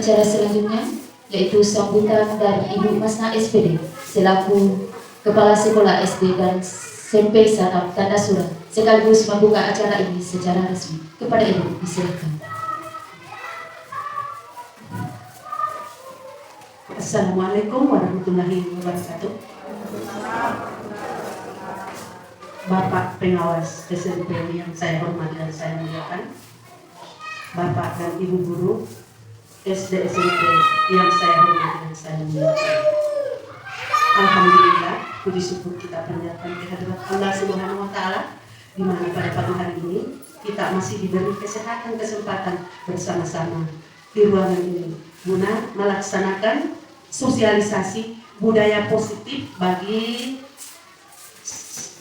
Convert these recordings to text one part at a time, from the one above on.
Acara selanjutnya yaitu sambutan dari Ibu Masna SPD selaku Kepala Sekolah SD dan SMP Sanap Tandasura sekaligus membuka acara ini secara resmi. Kepada Ibu disilakan. Assalamualaikum warahmatullahi wabarakatuh. Bapak pengawas SMP yang saya hormati dan saya muliakan, Bapak dan Ibu guru SD SMP yang saya hormati dan saya muliakan. Alhamdulillah, puji syukur kita panjatkan kehadirat Allah Subhanahu wa Ta'ala, di mana pada pagi hari ini kita masih diberi kesempatan bersama-sama di ruangan ini guna melaksanakan sosialisasi budaya positif bagi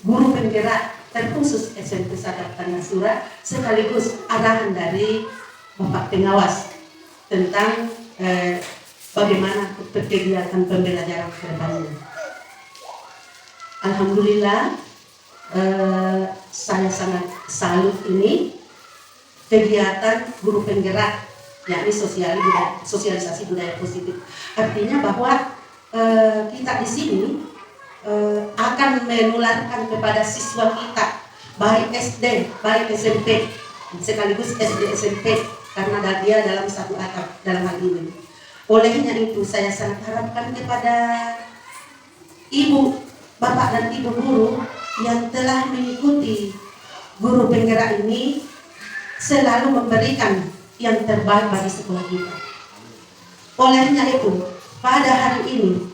guru penggerak terkhusus SMP Sanap Tandasura sekaligus arahan dari Bapak pengawas tentang bagaimana kegiatan pembelajaran ke depannya. Alhamdulillah, saya sangat salut ini kegiatan guru penggerak, yakni sosialisasi budaya positif. Artinya bahwa kita di sini akan menularkan kepada siswa kita, baik SD, baik SMP, sekaligus SD SMP, karena dia dalam satu atap dalam hal ini. Olehnya itu saya sangat harapkan kepada Ibu, Bapak dan Ibu guru yang telah mengikuti guru penggerak ini selalu memberikan yang terbaik bagi sekolah kita. Olehnya itu pada hari ini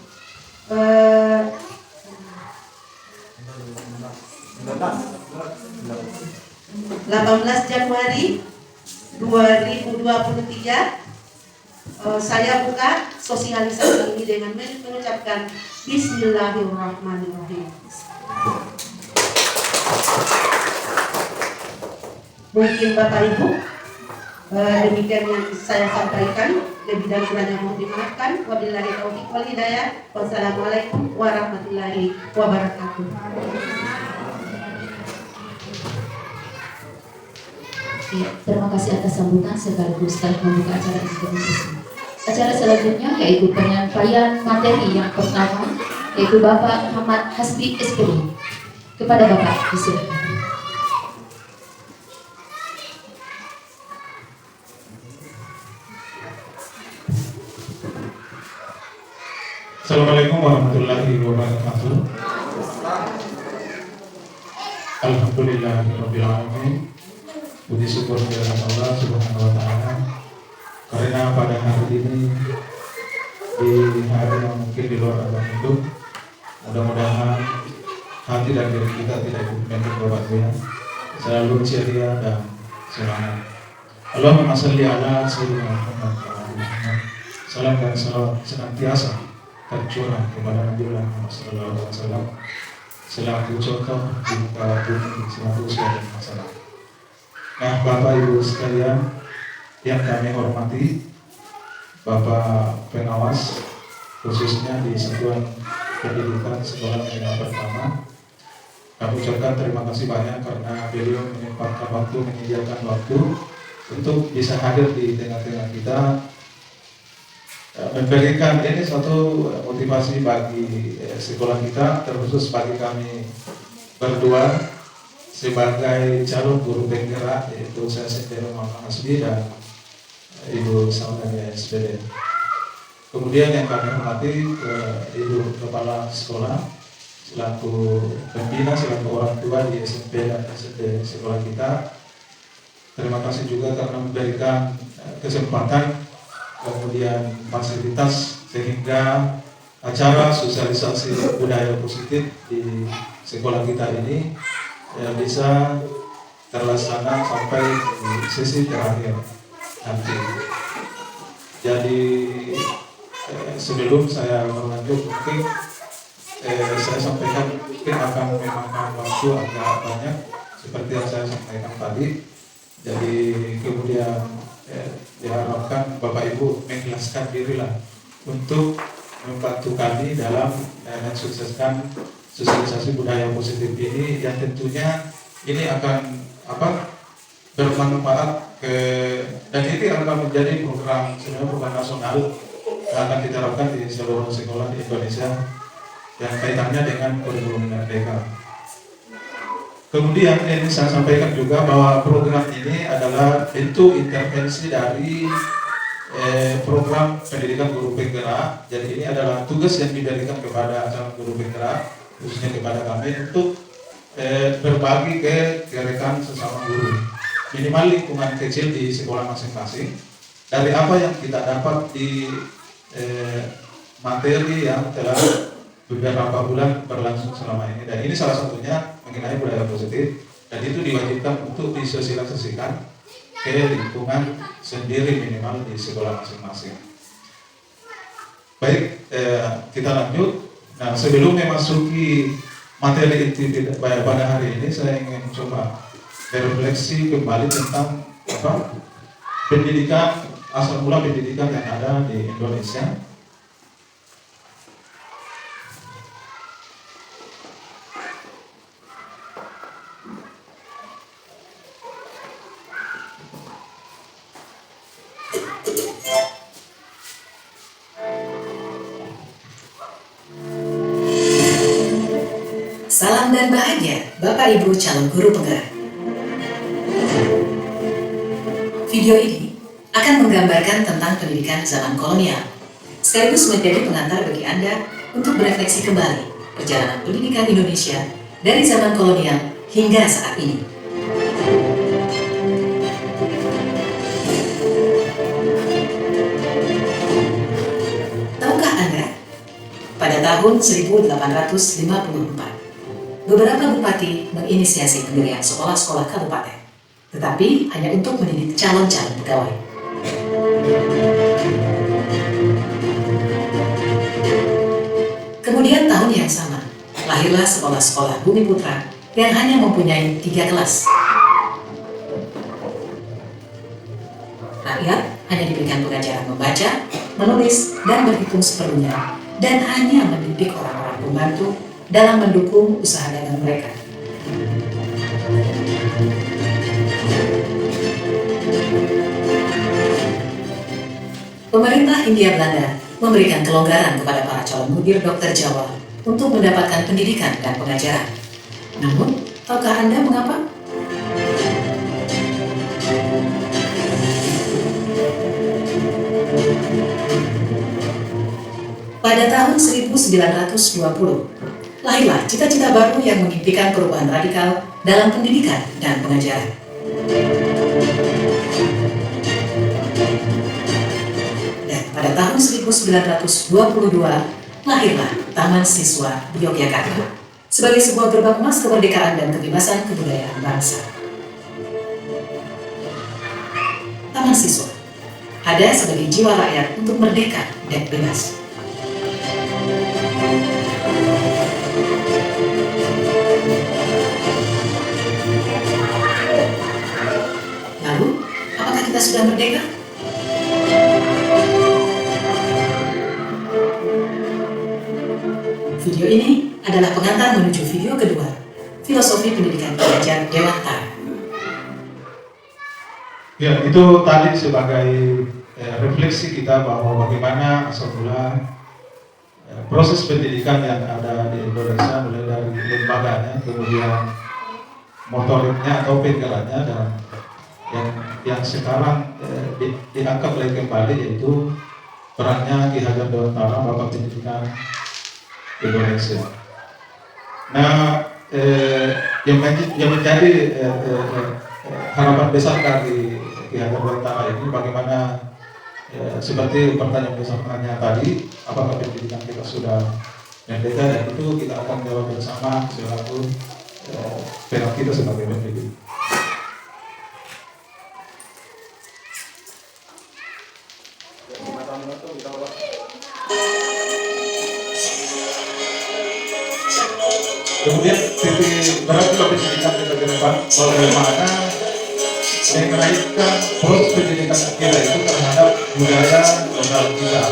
18 Januari 2023 saya buka sosialisasi ini dengan mengucapkan Bismillahirrahmanirrahim. Mungkin Bapak Ibu, demikian yang saya sampaikan, lebih dan kurangnya mohon dimaafkan. Wabillahi taufiq wal hidayah. Wassalamualaikum warahmatullahi wabarakatuh. Ya, terima kasih atas sambutan sekaligus telah membuka acara ini dengan resmi. Acara selanjutnya yaitu penyampaian materi yang pertama yaitu Bapak Muhammad Hasbi SPD. Kepada Bapak disilakan. Assalamualaikum warahmatullahi wabarakatuh. Alhamdulillahirabbil alamin. Puji syukur kepada Allah Subhanahu wa Ta'ala, karena pada hari ini di hari yang mungkin di luar alam hidup, mudah-mudahan hati dan diri kita tidak dibentuk berbahagia, selalu ceria dan semangat. Allahumma sholli ala sayyidina Muhammad wa ala ali Muhammad. Salam dan salawat senantiasa tercurah kepada Nabi Muhammad sallallahu alaihi wasallam selaku contoh di muka bumi selaku usia dan masalah. Nah, Bapak Ibu sekalian yang kami hormati, Bapak pengawas khususnya di Satuan Pendidikan Sekolah Menengah Pertama, kami ucapkan terima kasih banyak karena beliau menyempatkan waktu, menyediakan waktu untuk bisa hadir di tengah-tengah kita, memberikan ini suatu motivasi bagi sekolah kita, terkhusus bagi kami berdua sebagai calon guru penggerak, yaitu saya sendiri Muhammad Hasbi dan Ibu Saudari SPD. Kemudian yang kami hormati Ibu Kepala Sekolah selaku pembina, selaku orang tua di SMP dan SD sekolah kita. Terima kasih juga karena memberikan kesempatan kemudian fasilitas sehingga acara sosialisasi budaya positif di sekolah kita ini bisa terlaksana sampai di sesi terakhir nanti. Jadi sebelum saya berlanjut mungkin saya sampaikan mungkin akan memakan waktu agak banyak seperti yang saya sampaikan tadi. Jadi kemudian diharapkan Bapak Ibu mengikhlaskan dirilah untuk membantu kami dalam mensukseskan sosialisasi budaya positif ini, yang tentunya ini akan bermanfaat Dan ini akan menjadi program sebenarnya program nasional yang akan diterapkan di seluruh sekolah di Indonesia yang kaitannya dengan kurikulum merdeka. Kemudian ini saya sampaikan juga bahwa program ini adalah bentuk intervensi dari program pendidikan guru penggerak. Jadi ini adalah tugas yang diberikan kepada calon guru penggerak, khususnya kepada kami untuk berbagi ke rekan sesama guru. Minimal lingkungan kecil di sekolah masing-masing. Dari apa yang kita dapat di materi yang telah beberapa bulan berlangsung selama ini, dan ini salah satunya mengenai budaya positif, dan itu diwajibkan untuk disosialisasikan ke lingkungan sendiri minimal di sekolah masing-masing. Baik, kita lanjut. Nah, sebelum memasuki materi inti pada hari ini, saya ingin coba berefleksi kembali tentang pendidikan, asal mula pendidikan yang ada di Indonesia. Salam dan bahagia Bapak Ibu calon guru penggerak. Video ini akan menggambarkan tentang pendidikan zaman kolonial, sekaligus menjadi pengantar bagi Anda untuk berefleksi kembali perjalanan pendidikan Indonesia dari zaman kolonial hingga saat ini. Tahukah Anda, pada tahun 1854, beberapa bupati menginisiasi pendirian sekolah-sekolah kabupaten, tetapi hanya untuk mendidik calon-calon pegawai. Kemudian tahun yang sama, lahirlah sekolah-sekolah Bumi Putra yang hanya mempunyai 3 kelas. Rakyat hanya diberikan pengajaran membaca, menulis, dan berhitung seperlunya, dan hanya mendidik orang-orang pembantu dalam mendukung usaha dagang mereka. Pemerintah Hindia Belanda memberikan kelonggaran kepada para calon mudir dokter Jawa untuk mendapatkan pendidikan dan pengajaran. Namun, tahukah Anda mengapa? Pada tahun 1920, lahirlah cita-cita baru yang mengimpikan perubahan radikal dalam pendidikan dan pengajaran. Dan pada tahun 1922, lahirlah Taman Siswa di Yogyakarta sebagai sebuah gerbang emas kemerdekaan dan kebebasan kebudayaan bangsa. Taman Siswa ada sebagai jiwa rakyat untuk merdeka dan bebas. Lalu, apakah kita sudah merdeka? Video ini adalah pengantar menuju video kedua, Filosofi Pendidikan Ki Hajar Dewantara. Ya, itu tadi sebagai refleksi kita bahwa bagaimana asal mula proses pendidikan yang ada di Indonesia, mulai dari lembaganya, kemudian motoriknya atau penggeraknya, dan yang sekarang diangkat lagi kembali, yaitu perannya Ki Hajar Dewantara, Bapak Pendidikan Indonesia. Nah, yang menjadi harapan besar dari Ki Hajar Dewantara ini bagaimana, seperti pertanyaan besarnya tadi, apakah pendidikan kita sudah merdeka, dan itu kita akan jawab bersama selaku peran kita sebagai pendidik. Kemudian titik berat pendidikan kita ke depan, bagaimana mengaitkan proses pendidikan kita itu terhadap budaya lokal kita,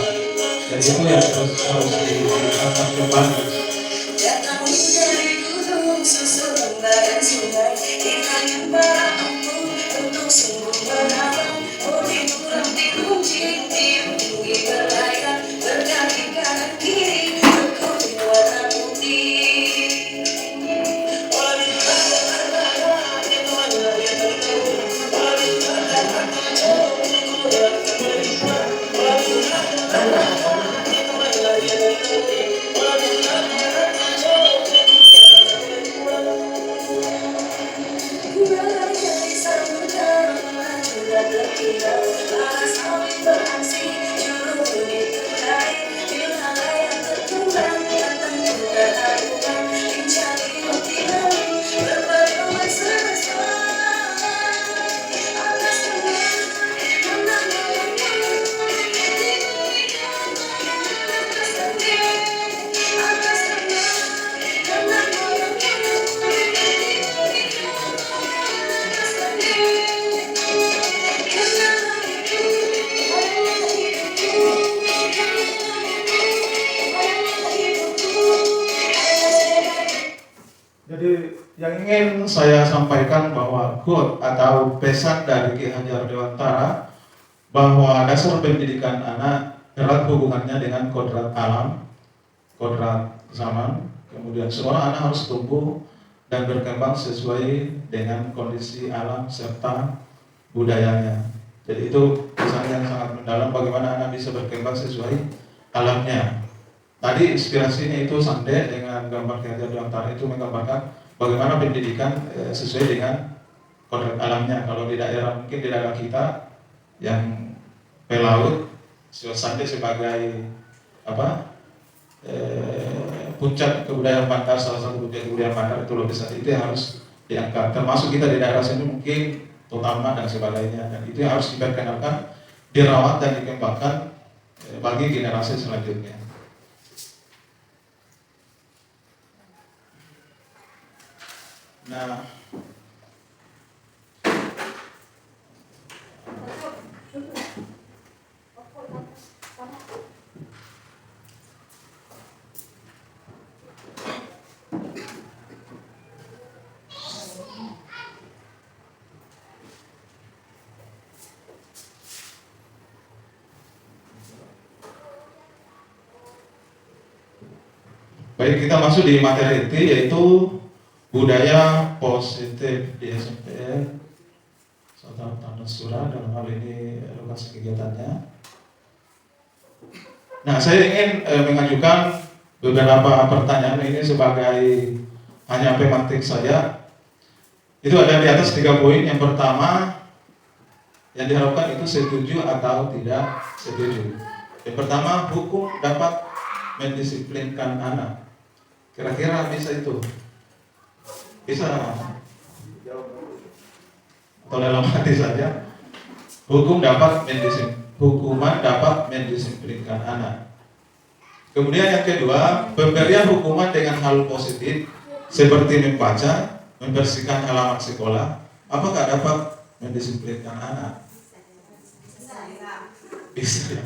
dan itu yang harus diangkat kembali. Jadi yang ingin saya sampaikan bahwa quote atau pesan dari Ki Hajar Dewantara bahwa dasar pendidikan anak erat hubungannya dengan kodrat alam, kodrat zaman. Kemudian seorang anak harus tumbuh dan berkembang sesuai dengan kondisi alam serta budayanya. Jadi itu pesan yang sangat mendalam bagaimana anak bisa berkembang sesuai alamnya. Tadi inspirasinya itu Sande dengan gambar Ki Hajar Dewantara itu menggambarkan bagaimana pendidikan sesuai dengan kodrat alamnya. Kalau di daerah mungkin di daerah kita yang pelaut, Sande sebagai puncak kebudayaan Bantar, salah satu puncak kebudayaan Bantar itu loh besar, itu yang harus diangkat. Termasuk kita di daerah sini mungkin Totama dan sebagainya, dan itu yang harus diperkenalkan, dirawat dan dikembangkan bagi generasi selanjutnya. Nah, baik, kita masuk di materi inti yaitu budaya positif di SMPN Tanah Surah, dalam hal ini lokasi kegiatannya. Nah, saya ingin mengajukan beberapa pertanyaan ini sebagai hanya pemantik saja. Itu ada di atas 3 poin. Yang pertama yang diharapkan itu setuju atau tidak setuju. Yang pertama, hukum dapat mendisiplinkan anak. Kira-kira bisa itu? Bisa? Atau dalam hati saja? Hukuman dapat mendisiplinkan anak. Kemudian yang kedua, pemberian hukuman dengan hal positif seperti membaca, membersihkan halaman sekolah, apakah dapat mendisiplinkan anak? Bisa.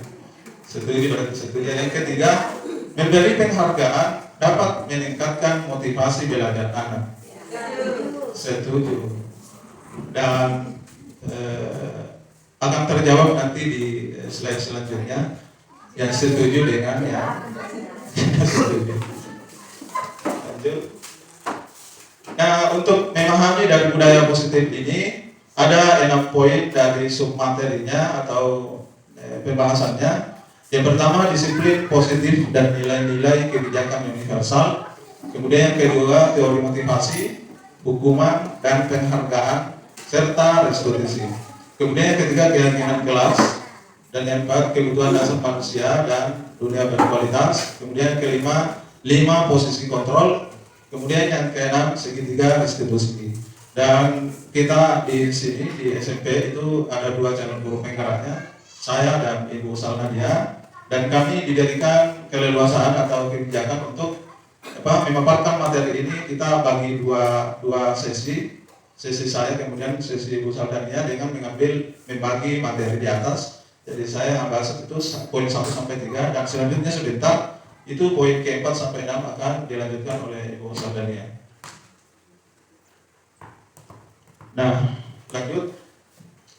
Setuju, berarti setuju. Yang ketiga, memberi penghargaan dapat meningkatkan motivasi belajar anak. Setuju. Dan akan terjawab nanti di slide selanjutnya yang setuju dengan yang setuju. Lanjut. Nah, untuk memahami dari budaya positif ini ada 6 poin dari submaterinya atau pembahasannya. Yang pertama, disiplin positif dan nilai-nilai kebijakan universal. Kemudian yang kedua, teori motivasi, hukuman dan penghargaan serta restitusi. Kemudian yang ketiga, keyakinan kelas. Dan yang keempat, kebutuhan dasar manusia dan dunia berkualitas. Kemudian yang kelima, 5 posisi kontrol. Kemudian yang keenam, segitiga restitusi. Dan kita di sini di SMP itu ada 2 calon guru penggeraknya, saya dan Ibu Salnadia. Dan kami diberikan keleluasaan atau kebijakan untuk memaparkan materi ini. Kita bagi dua sesi saya kemudian sesi Ibu Saldania dengan membagi materi di atas. Jadi saya bahas itu poin 1 sampai 3 dan selanjutnya sebentar itu poin ke-4 sampai 6 akan dilanjutkan oleh Ibu Saldania. Nah, lanjut.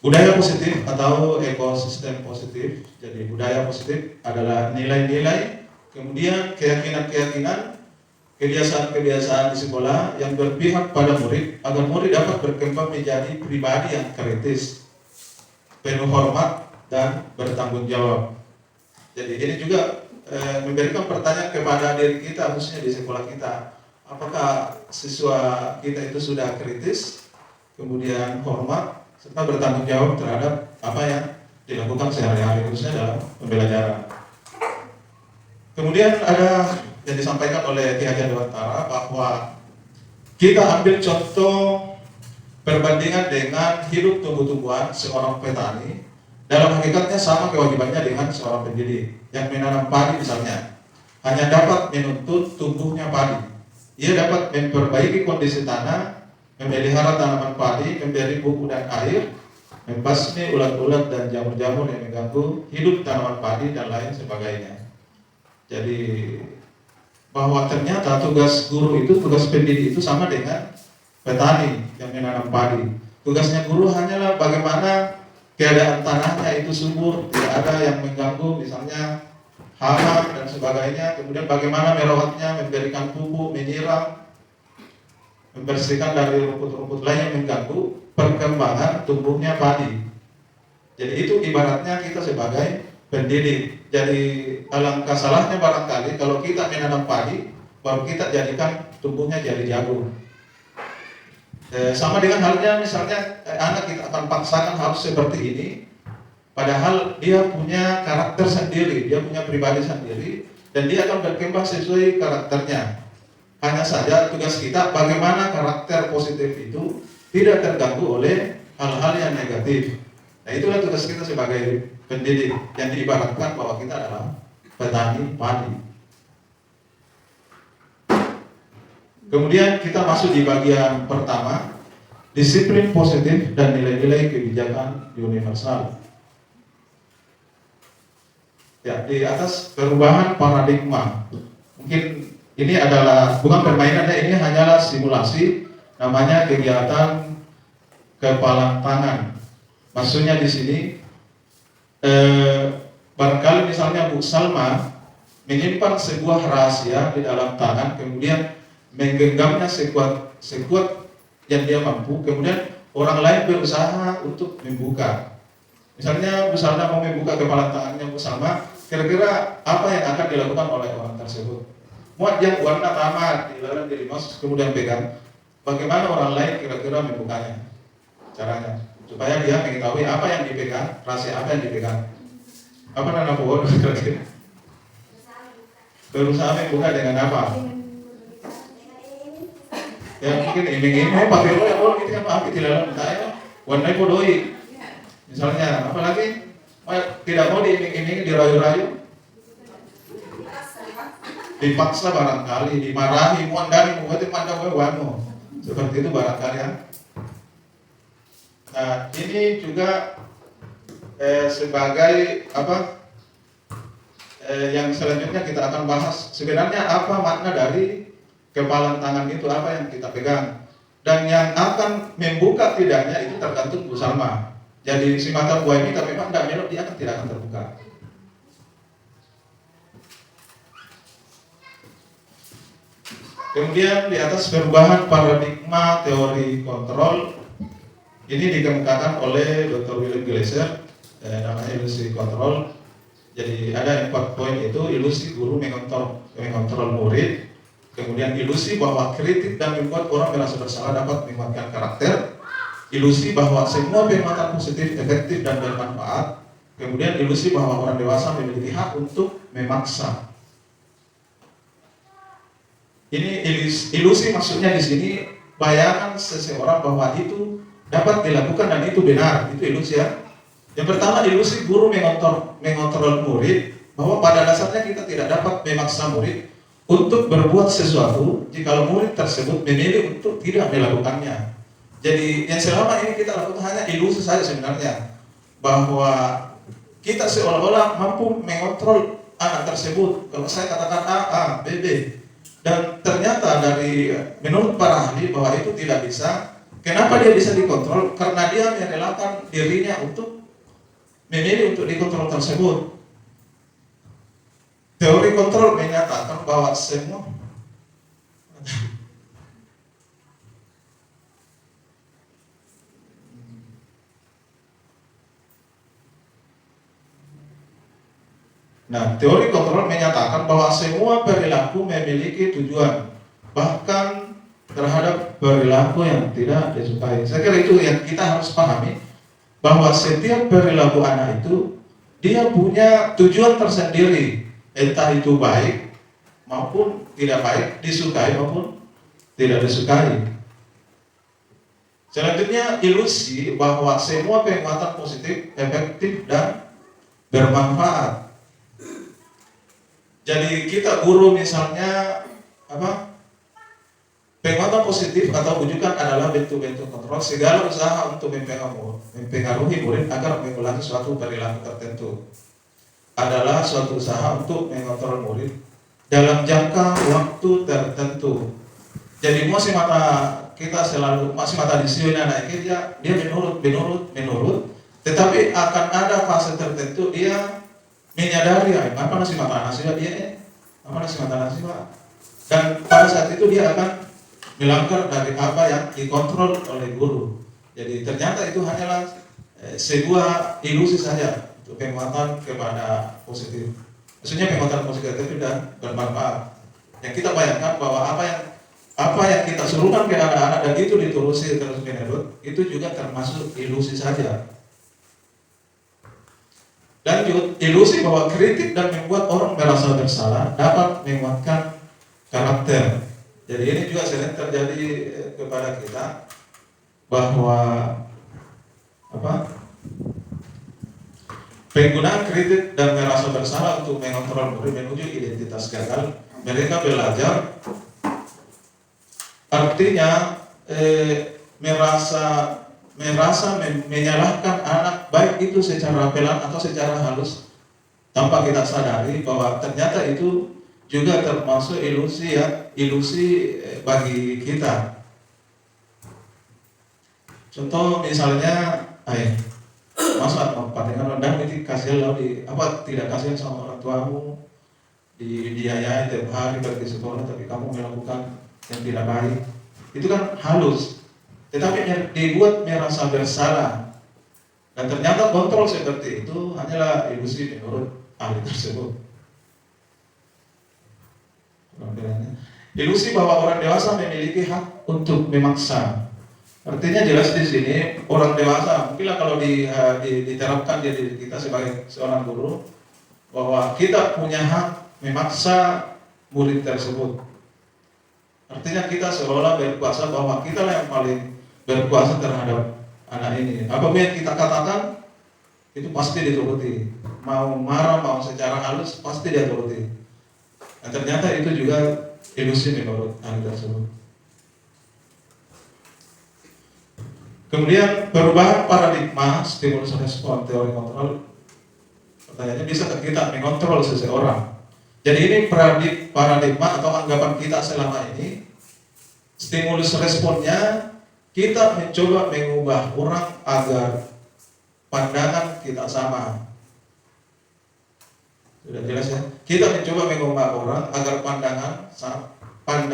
Budaya positif atau ekosistem positif. Jadi budaya positif adalah nilai-nilai, kemudian keyakinan-keyakinan, kebiasaan-kebiasaan di sekolah yang berpihak pada murid agar murid dapat berkembang menjadi pribadi yang kritis, penuh hormat dan bertanggung jawab. Jadi ini juga memberikan pertanyaan kepada diri kita, khususnya di sekolah kita. Apakah siswa kita itu sudah kritis, kemudian hormat, serta bertanggung jawab terhadap apa yang dilakukan sehari-hari, khususnya dalam pembelajaran. Kemudian ada yang disampaikan oleh Ki Hajar Dewantara bahwa kita ambil contoh perbandingan dengan hidup tumbuh-tumbuhan seorang petani. Dalam hakikatnya sama kewajibannya dengan seorang pendidik yang menanam padi misalnya. Hanya dapat menuntut tumbuhnya padi. Ia dapat memperbaiki kondisi tanah, memelihara tanaman padi, memberi pupuk dan air, membasmi ulat-ulat dan jamur-jamur yang mengganggu hidup tanaman padi dan lain sebagainya. Jadi bahwa ternyata tugas guru itu, tugas pendidik itu sama dengan petani yang menanam padi. Tugasnya guru hanyalah bagaimana keadaan tanahnya itu subur, tidak ada yang mengganggu, misalnya hama dan sebagainya. Kemudian bagaimana merawatnya, memberikan pupuk, menyiram, membersihkan dari rumput-rumput lain yang mengganggu perkembangan tumbuhnya padi. Jadi itu ibaratnya kita sebagai pendidik. Jadi alangkah salahnya barangkali kalau kita menanam padi, baru kita jadikan tumbuhnya jadi jagung. Sama dengan halnya misalnya anak kita akan paksakan harus seperti ini, padahal dia punya karakter sendiri, dia punya pribadi sendiri, dan dia akan berkembang sesuai karakternya. Hanya saja tugas kita bagaimana karakter positif itu tidak terganggu oleh hal-hal yang negatif. Nah itulah tugas kita sebagai pendidik yang diibaratkan bahwa kita adalah petani padi. Kemudian kita masuk di bagian pertama, disiplin positif dan nilai-nilai kebijakan universal. Ya, di atas perubahan paradigma. Mungkin ini adalah bukan permainannya, ini hanyalah simulasi, namanya kegiatan kepalang tangan. Maksudnya di sini barangkali misalnya Bu Salma menyimpan sebuah rahasia di dalam tangan, kemudian menggenggamnya sekuat yang dia mampu, kemudian orang lain berusaha untuk membuka. Misalnya Bu Salma mau membuka kepala tangannya Bu Salma, kira-kira apa yang akan dilakukan oleh orang tersebut? Muat yang warna tamat, dilarang di limos, kemudian pegang. Bagaimana orang lain kira-kira membukanya? Caranya supaya dia mengetahui apa yang dipegang, rahasia apa yang dipegang. Apa nama pohon kira-kira? Berusaha membuka dengan apa? Ya mungkin ini pakai roll gitu kan, pakai di dalam saya warna podoi. Misalnya, apalagi tidak mau diiming-iming, dirayu-rayu, dipaksa barangkali, dimarahi, muandani, muati mandang wano, seperti itu barangkali ya. Nah ini juga sebagai apa? Yang selanjutnya kita akan bahas sebenarnya apa makna dari kepalan tangan itu, apa yang kita pegang, dan yang akan membuka tidaknya itu tergantung Bu Salma. Jadi si mata buah ini tapi memang tidak melok, dia tidak akan terbuka. Kemudian di atas perubahan paradigma teori kontrol, ini dikemukakan oleh Dr. William Glasser, namanya ilusi kontrol. Jadi ada 4 poin, itu ilusi guru mengontrol murid, kemudian ilusi bahwa kritik dan membuat orang merasa bersalah dapat menguatkan karakter, ilusi bahwa semua penguatan positif efektif dan bermanfaat, kemudian ilusi bahwa orang dewasa memiliki hak untuk memaksa. Ini ilusi maksudnya di sini bayangkan seseorang bahwa itu dapat dilakukan dan itu benar, itu ilusi ya. Yang pertama ilusi guru mengontrol murid, bahwa pada dasarnya kita tidak dapat memaksa murid untuk berbuat sesuatu jika murid tersebut memilih untuk tidak melakukannya. Jadi yang selama ini kita lakukan hanya ilusi saja sebenarnya, bahwa kita seolah-olah mampu mengontrol anak tersebut. Kalau saya katakan A, B, B. Dan ternyata dari menurut para ahli bahwa itu tidak bisa, Kenapa dia bisa dikontrol? Karena dia merelakan dirinya untuk memilih untuk dikontrol tersebut. Teori kontrol menyatakan bahwa semua teori kontrol menyatakan bahwa semua perilaku memiliki tujuan, bahkan terhadap perilaku yang tidak disukai. Saya kira itu yang kita harus pahami, bahwa setiap perilaku anak itu dia punya tujuan tersendiri, entah itu baik maupun tidak baik, disukai maupun tidak disukai. Selanjutnya, ilusi bahwa semua penguatan positif, efektif, dan bermanfaat. Jadi kita guru misalnya penguatan positif atau bujukan adalah bentuk-bentuk kontrol segala usaha untuk mempengaruhi murid agar mengulangi suatu perilaku tertentu. Adalah suatu usaha untuk mengontrol murid dalam jangka waktu tertentu. Jadi masih mata kita selalu masih mata disiun anak dia menurut, tetapi akan ada fase tertentu dia menyadari apa nasi mata nasi dia apa nasi mata nasi dan pada saat itu dia akan melanggar dari apa yang dikontrol oleh guru. Jadi ternyata itu hanyalah sebuah ilusi saja untuk penguatan kepada positif. Maksudnya penguatan positif dan bermanfaat. Yang kita bayangkan bahwa apa yang kita suruhkan ke anak-anak dan itu diterusi terus menerus, itu juga termasuk ilusi saja. Lanjut, ilusi bahwa kritik dan membuat orang merasa bersalah dapat menguatkan karakter. Jadi ini juga sering terjadi kepada kita, bahwa penggunaan kritik dan merasa bersalah untuk mengontrol murid menuju identitas gagal. Mereka belajar, artinya menyalahkan anak, baik itu secara pelan atau secara halus, tanpa kita sadari bahwa ternyata itu juga termasuk ilusi bagi kita. Contoh misalnya, masa dengan rendang itu kasihan tidak kasihan sama orang tuamu, dibiayai tiap hari pergi sekolah, tapi kamu melakukan yang tidak baik, itu kan halus. Tetapi dibuat merasa bersalah, dan ternyata kontrol seperti itu hanyalah ilusi menurut ahli tersebut. Ilusi bahwa orang dewasa memiliki hak untuk memaksa. Artinya jelas di sini orang dewasa, mungkinlah kalau diterapkan di diri kita sebagai seorang guru, bahwa kita punya hak memaksa murid tersebut. Artinya kita seolah berkuasa, bahwa kita lah yang paling berkuasa terhadap anak ini. Apapun yang kita katakan itu pasti dituruti. Mau marah, mau secara halus, pasti dia turuti. Dan ternyata itu juga ilusi menurut ahli tersebut. Kemudian perubahan paradigma stimulus respon teori kontrol. Pertanyaannya, bisa kita mengontrol seseorang? Jadi ini paradigma atau anggapan kita selama ini, stimulus responnya kita mencoba mengubah orang agar pandangan kita sama. Sudah jelas ya? Kita mencoba mengubah orang agar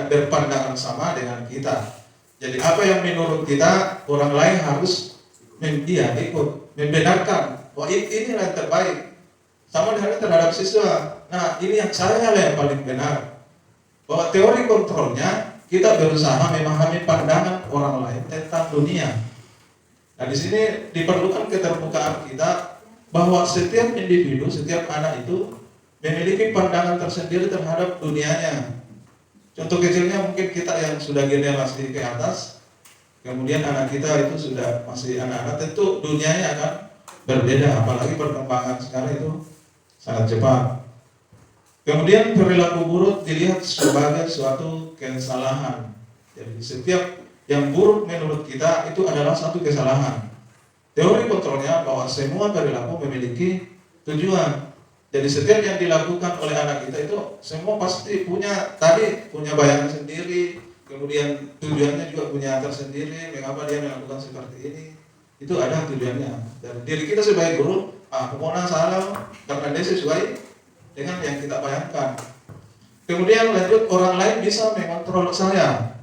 berpandangan sama dengan kita. Jadi apa yang menurut kita, orang lain harus ikut membenarkan. Oh, ini yang terbaik. Sama dengan terhadap siswa. Nah, ini yang saya yang paling benar. Bahwa teori kontrolnya, kita berusaha memahami pandangan orang lain tentang dunia. Nah, di sini diperlukan keterbukaan kita bahwa setiap individu, setiap anak itu memiliki pandangan tersendiri terhadap dunianya. Contoh kecilnya mungkin kita yang sudah generasi ke atas, kemudian anak kita itu sudah masih anak-anak, tentu dunianya akan berbeda, apalagi perkembangan sekarang itu sangat cepat. Kemudian perilaku buruk dilihat sebagai suatu kesalahan. Jadi setiap yang buruk menurut kita itu adalah satu kesalahan. Teori kontrolnya bahwa semua perilaku memiliki tujuan. Jadi setiap yang dilakukan oleh anak kita itu semua pasti punya bayangan sendiri, kemudian tujuannya juga punya tersendiri, mengapa dia melakukan seperti ini, itu ada tujuannya. Dan diri kita sebagai guru, pokoknya salah karena dia sesuai dengan yang kita bayangkan. Kemudian lanjut, orang lain bisa mengontrol saya.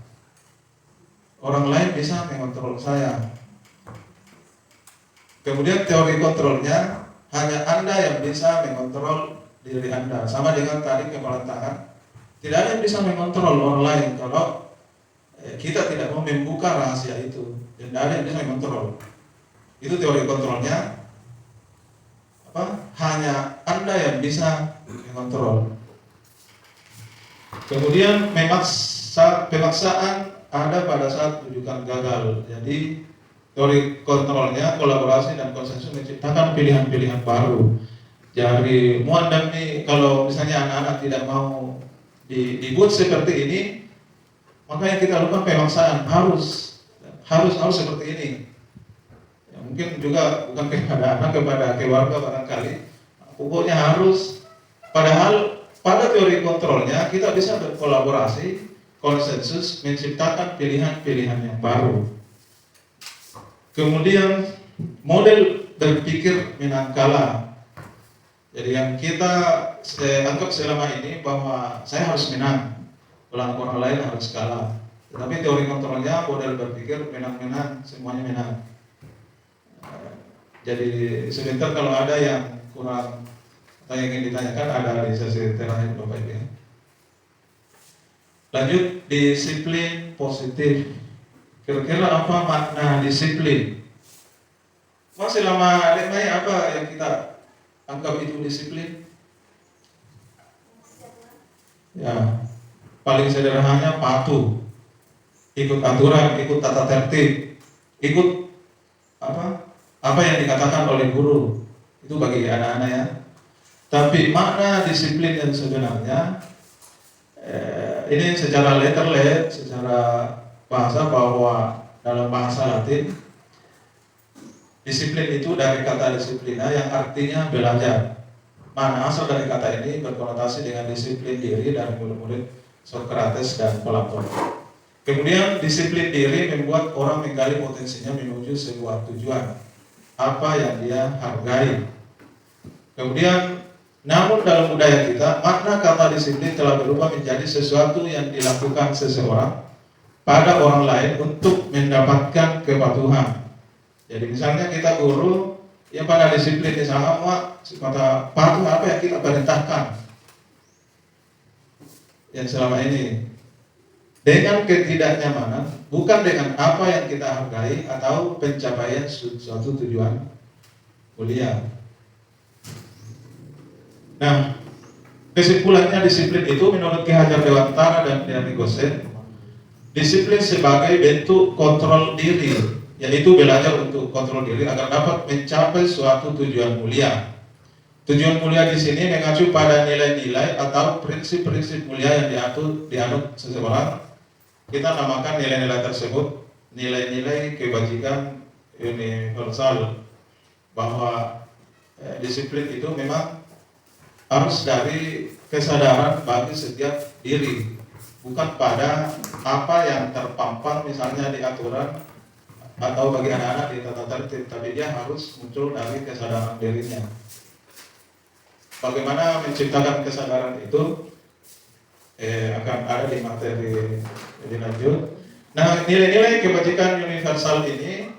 Orang lain bisa mengontrol saya. Kemudian teori kontrolnya, hanya Anda yang bisa mengontrol diri Anda. Sama dengan tadi kepala tangan. Tidak ada yang bisa mengontrol orang lain kalau kita tidak mau membuka rahasia itu. Dan tidak ada yang bisa mengontrol. Itu teori kontrolnya. Hanya Anda yang bisa mengontrol. Kemudian pemaksaan ada pada saat rujukan gagal. Jadi teori kontrolnya, kolaborasi dan konsensus menciptakan pilihan-pilihan baru. Jadi muandami, kalau misalnya anak-anak tidak mau dibuat seperti ini, maka yang kita lakukan pemaksaan harus seperti ini. Ya, mungkin juga bukan kepada anak, kepada keluarga barangkali. Pokoknya harus. Padahal pada teori kontrolnya kita bisa berkolaborasi, konsensus, menciptakan pilihan-pilihan yang baru. Kemudian model berpikir menangkala. Jadi yang kita anggap selama ini bahwa saya harus menang, orang lain harus kalah. Tetapi teori kontrolnya model berpikir menang-menang, semuanya menang. Jadi sebentar kalau ada yang kurang atau yang ingin ditanyakan, ada di sesi terakhir Bapak Ibu. Lanjut, disiplin positif. Kira-kira apa makna disiplin? Mas selama lemai apa yang kita anggap itu disiplin? Ya, paling sederhananya patuh, ikut aturan, ikut tata tertib, ikut apa yang dikatakan oleh guru. Itu bagi anak-anak ya. Tapi makna disiplin yang sebenarnya ini secara letterlet, secara bahasa, bahwa dalam bahasa Latin disiplin itu dari kata disiplina yang artinya belajar. Mana asal dari kata ini berkonotasi dengan disiplin diri dari murid-murid Socrates dan Platon. Kemudian disiplin diri membuat orang menggali potensinya menuju sebuah tujuan, apa yang dia hargai. Kemudian namun dalam budaya kita, makna kata disiplin telah berubah menjadi sesuatu yang dilakukan seseorang pada orang lain untuk mendapatkan kepatuhan. Jadi misalnya kita guru yang pada disiplin di sana, kata patuh apa yang kita perintahkan. Yang selama ini dengan ketidaknyamanan, bukan dengan apa yang kita hargai atau pencapaian suatu tujuan mulia. Nah, kesimpulannya disiplin itu menurut Ki Hajar Dewantara dan Dian Gosen, disiplin sebagai bentuk kontrol diri, yaitu belajar untuk kontrol diri agar dapat mencapai suatu tujuan mulia. Tujuan mulia di sini mengacu pada nilai-nilai atau prinsip-prinsip mulia yang dianut seseorang. Kita namakan nilai-nilai tersebut nilai-nilai kebajikan universal, bahwa disiplin itu memang harus dari kesadaran bagi setiap diri, bukan pada apa yang terpampang misalnya di aturan atau bagi anak-anak di tata tertib, tapi dia harus muncul dari kesadaran dirinya. Bagaimana menciptakan kesadaran itu akan ada di materi lebih lanjut. Nah, nilai-nilai kebajikan universal ini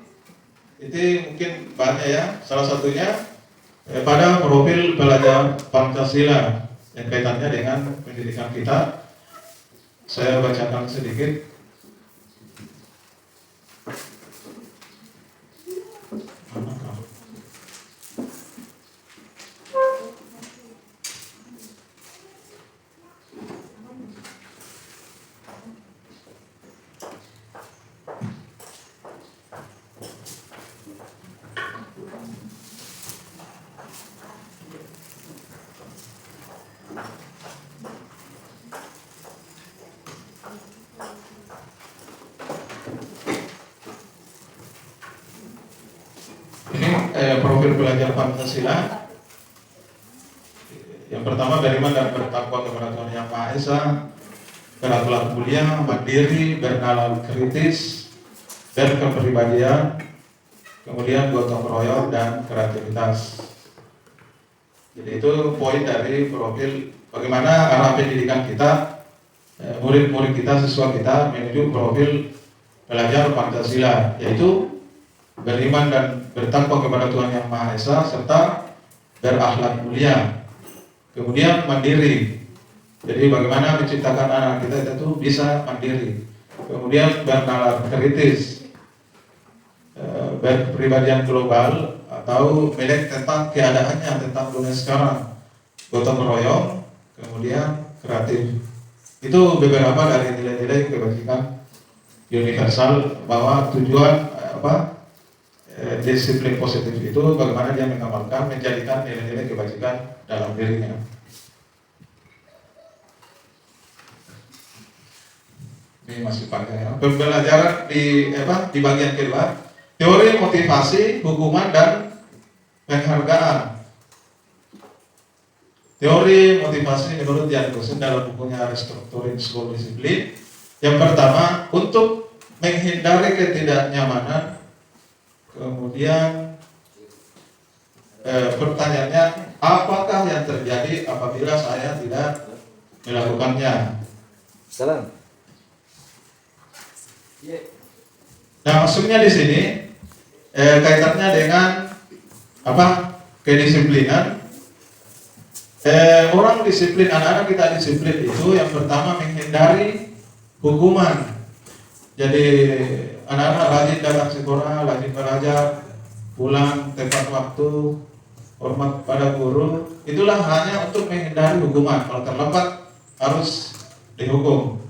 itu mungkin banyak ya. Salah satunya pada profil pelajar Pancasila yang kaitannya dengan pendidikan kita. Saya bacakan sedikit. Profil pelajar Pancasila. Yang pertama, beriman dan bertakwa kepada Tuhan Yang Maha Esa, berakhlak mulia, mandiri, bernalar kritis, dan kepribadian, kemudian gotong royong dan kreativitas. Jadi itu poin dari profil bagaimana arah pendidikan kita, murid-murid kita, siswa kita menuju profil belajar Pancasila, yaitu beriman dan bertakwa kepada Tuhan Yang Maha Esa serta berakhlak mulia. Kemudian mandiri. Jadi bagaimana menciptakan anak kita itu bisa mandiri. Kemudian bernalar kritis, berkepribadian global atau melek tentang keadaannya, tentang dunia sekarang, gotong royong, kemudian kreatif. Itu beberapa dari nilai-nilai kebajikan universal, bahwa tujuan disiplin positif itu bagaimana dia mengamalkan, menjadikan nilai-nilai kebajikan dalam dirinya. Ini masih panjang ya. Pembelajaran di bagian kedua, teori motivasi, hukuman dan penghargaan. Teori motivasi menurut Jan Gosen dalam bukunya Restructuring School Discipline. Yang pertama, untuk menghindari ketidaknyamanan. Kemudian pertanyaannya, apakah yang terjadi apabila saya tidak melakukannya? Salam. Nah, maksudnya di sini kaitannya dengan kedisiplinan. Orang disiplin, anak-anak kita disiplin itu yang pertama menghindari hukuman. Jadi anak-anak rajin datang sekolah, rajin belajar, pulang tepat waktu, hormat pada guru. Itulah hanya untuk menghindari hukuman. Kalau terlambat harus dihukum.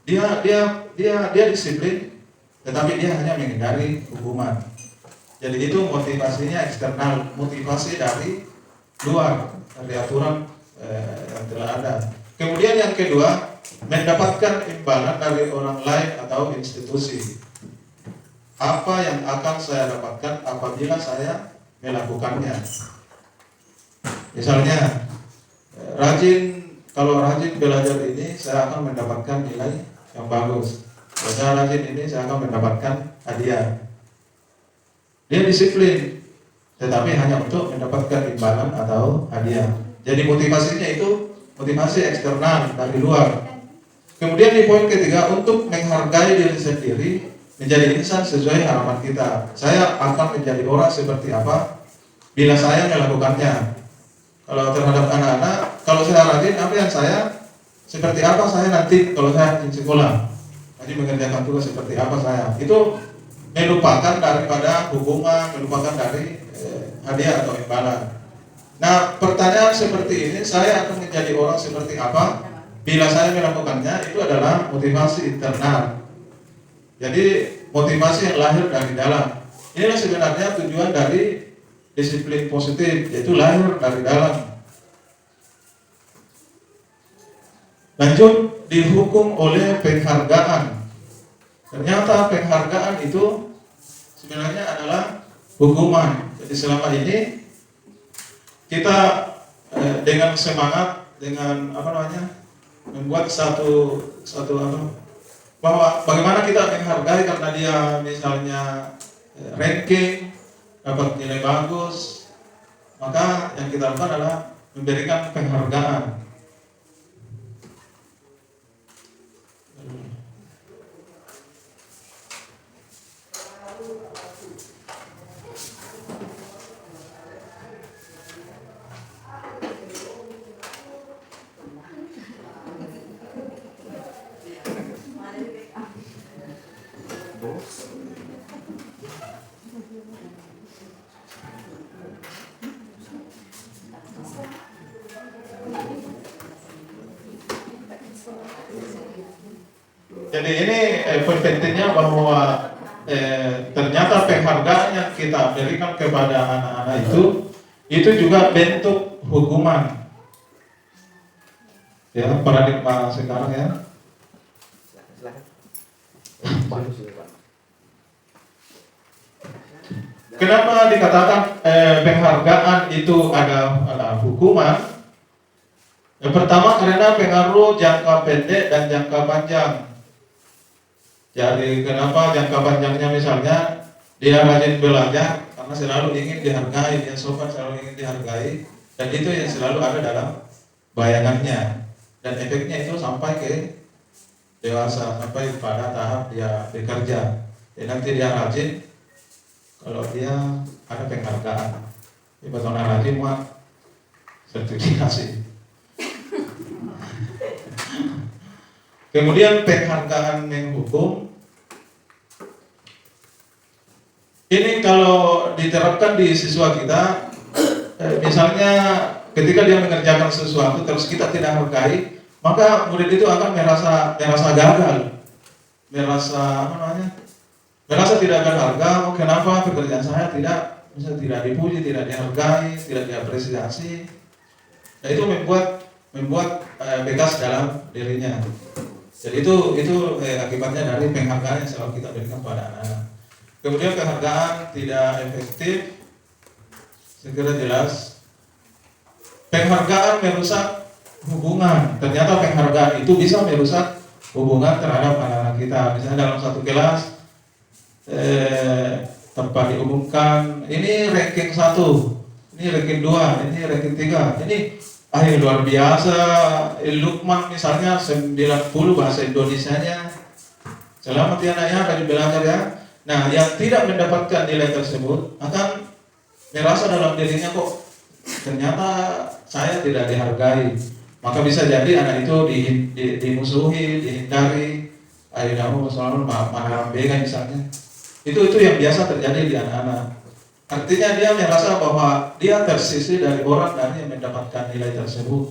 Dia disiplin, tetapi dia hanya menghindari hukuman. Jadi itu motivasinya eksternal, motivasi dari luar, dari aturan yang telah ada. Kemudian yang kedua, mendapatkan imbalan dari orang lain atau institusi. Apa yang akan saya dapatkan apabila saya melakukannya? Misalnya, kalau rajin belajar ini, saya akan mendapatkan nilai yang bagus. Kalau saya rajin ini, saya akan mendapatkan hadiah. Dia disiplin, tetapi hanya untuk mendapatkan imbalan atau hadiah. Jadi motivasinya itu motivasi eksternal dari luar. Kemudian di poin ketiga, untuk menghargai diri sendiri, menjadi insan sesuai harapan kita. Saya akan menjadi orang seperti apa bila saya melakukannya. Kalau terhadap anak-anak, kalau saya rajin, apa yang seperti apa saya nanti kalau saya di sekolah, nanti mengerjakan tugas seperti apa saya. Itu melupakan daripada hukuman, melupakan dari hadiah atau imbalan. Nah, pertanyaan seperti ini, saya akan menjadi orang seperti apa bila saya melakukannya, itu adalah motivasi internal. Jadi motivasi yang lahir dari dalam. Inilah sebenarnya tujuan dari disiplin positif, yaitu lahir dari dalam. Lanjut, dihukum oleh penghargaan. Ternyata penghargaan itu sebenarnya adalah hukuman. Jadi selama ini kita dengan semangat, dengan membuat satu bahwa bagaimana kita menghargai karena dia misalnya ranking, dapat nilai bagus, maka yang kita lakukan adalah memberikan penghargaan. Jadi ini poin pentingnya bahwa ternyata penghargaan yang kita berikan kepada anak-anak itu juga bentuk hukuman. Ya, paradigma sekarang ya. Kenapa dikatakan penghargaan itu adalah hukuman? Yang pertama karena pengaruh jangka pendek dan jangka panjang. Jadi kenapa jangka panjangnya, misalnya dia rajin belajar karena selalu ingin dihargai, dia sopan selalu ingin dihargai, dan itu yang selalu ada dalam bayangannya, dan efeknya itu sampai ke dewasa, sampai pada tahap dia bekerja. Dan nanti dia rajin kalau dia ada penghargaan. Di batonan rajin mah sertifikasi. Kemudian penghargaan menghukum. Ini kalau diterapkan di siswa kita, misalnya ketika dia mengerjakan sesuatu terus kita tidak hargai, maka murid itu akan merasa gagal, merasa tidak berharga. Oh, kenapa pekerjaan saya tidak dipuji, tidak dihargai, tidak diapresiasi. Nah, itu membuat bekas dalam dirinya. Jadi itu akibatnya dari penghargaan yang selalu kita berikan pada anak-anak. Kemudian penghargaan tidak efektif, segera jelas. Penghargaan merusak hubungan. Ternyata penghargaan itu bisa merusak hubungan terhadap anak-anak kita. Misalnya dalam satu kelas tanpa diumumkan, ini ranking 1, ini ranking 2, ini ranking 3, ini luar biasa, Lukman misalnya 90 bahasa Indonesianya. Selamat ya anaknya, rajin belajar ya. Nah, yang tidak mendapatkan nilai tersebut akan merasa dalam dirinya, kok ternyata saya tidak dihargai. Maka bisa jadi anak itu dimusuhi, dihindari. Kamu selalu marah bega misalnya. Itu yang biasa terjadi di anak-anak. Artinya dia merasa bahwa dia tersisih dari orang yang mendapatkan nilai tersebut.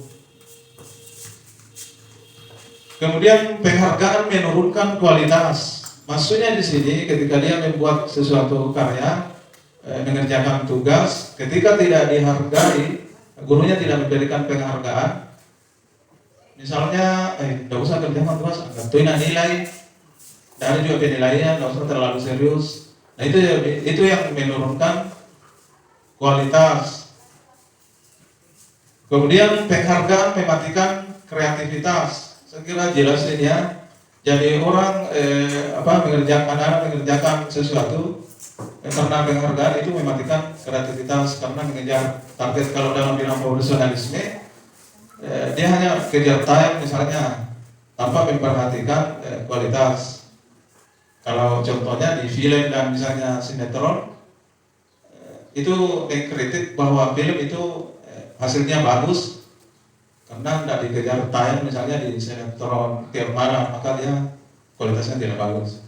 Kemudian penghargaan menurunkan kualitas. Maksudnya di sini ketika dia membuat sesuatu karya, mengerjakan tugas, ketika tidak dihargai, gurunya tidak memberikan penghargaan. Misalnya, tidak usah kerjakan tugas, tentuin nilai, dan juga penilaian, tidak usah terlalu serius. Nah, itu yang menurunkan kualitas. Kemudian penghargaan mematikan kreativitas. Saya kira jelas ini ya. Jadi orang mengerjakan sesuatu karena penghargaan itu mematikan kreativitas, karena mengejar target. Kalau dalam bidang profesionalisme, dia hanya kejar tayang misalnya tanpa memperhatikan kualitas. Kalau contohnya di film dan misalnya sinetron, itu mengkritik bahwa film itu hasilnya bagus karena tidak dikejar tayang misalnya di sinetron tiap malam, maka dia kualitasnya tidak bagus.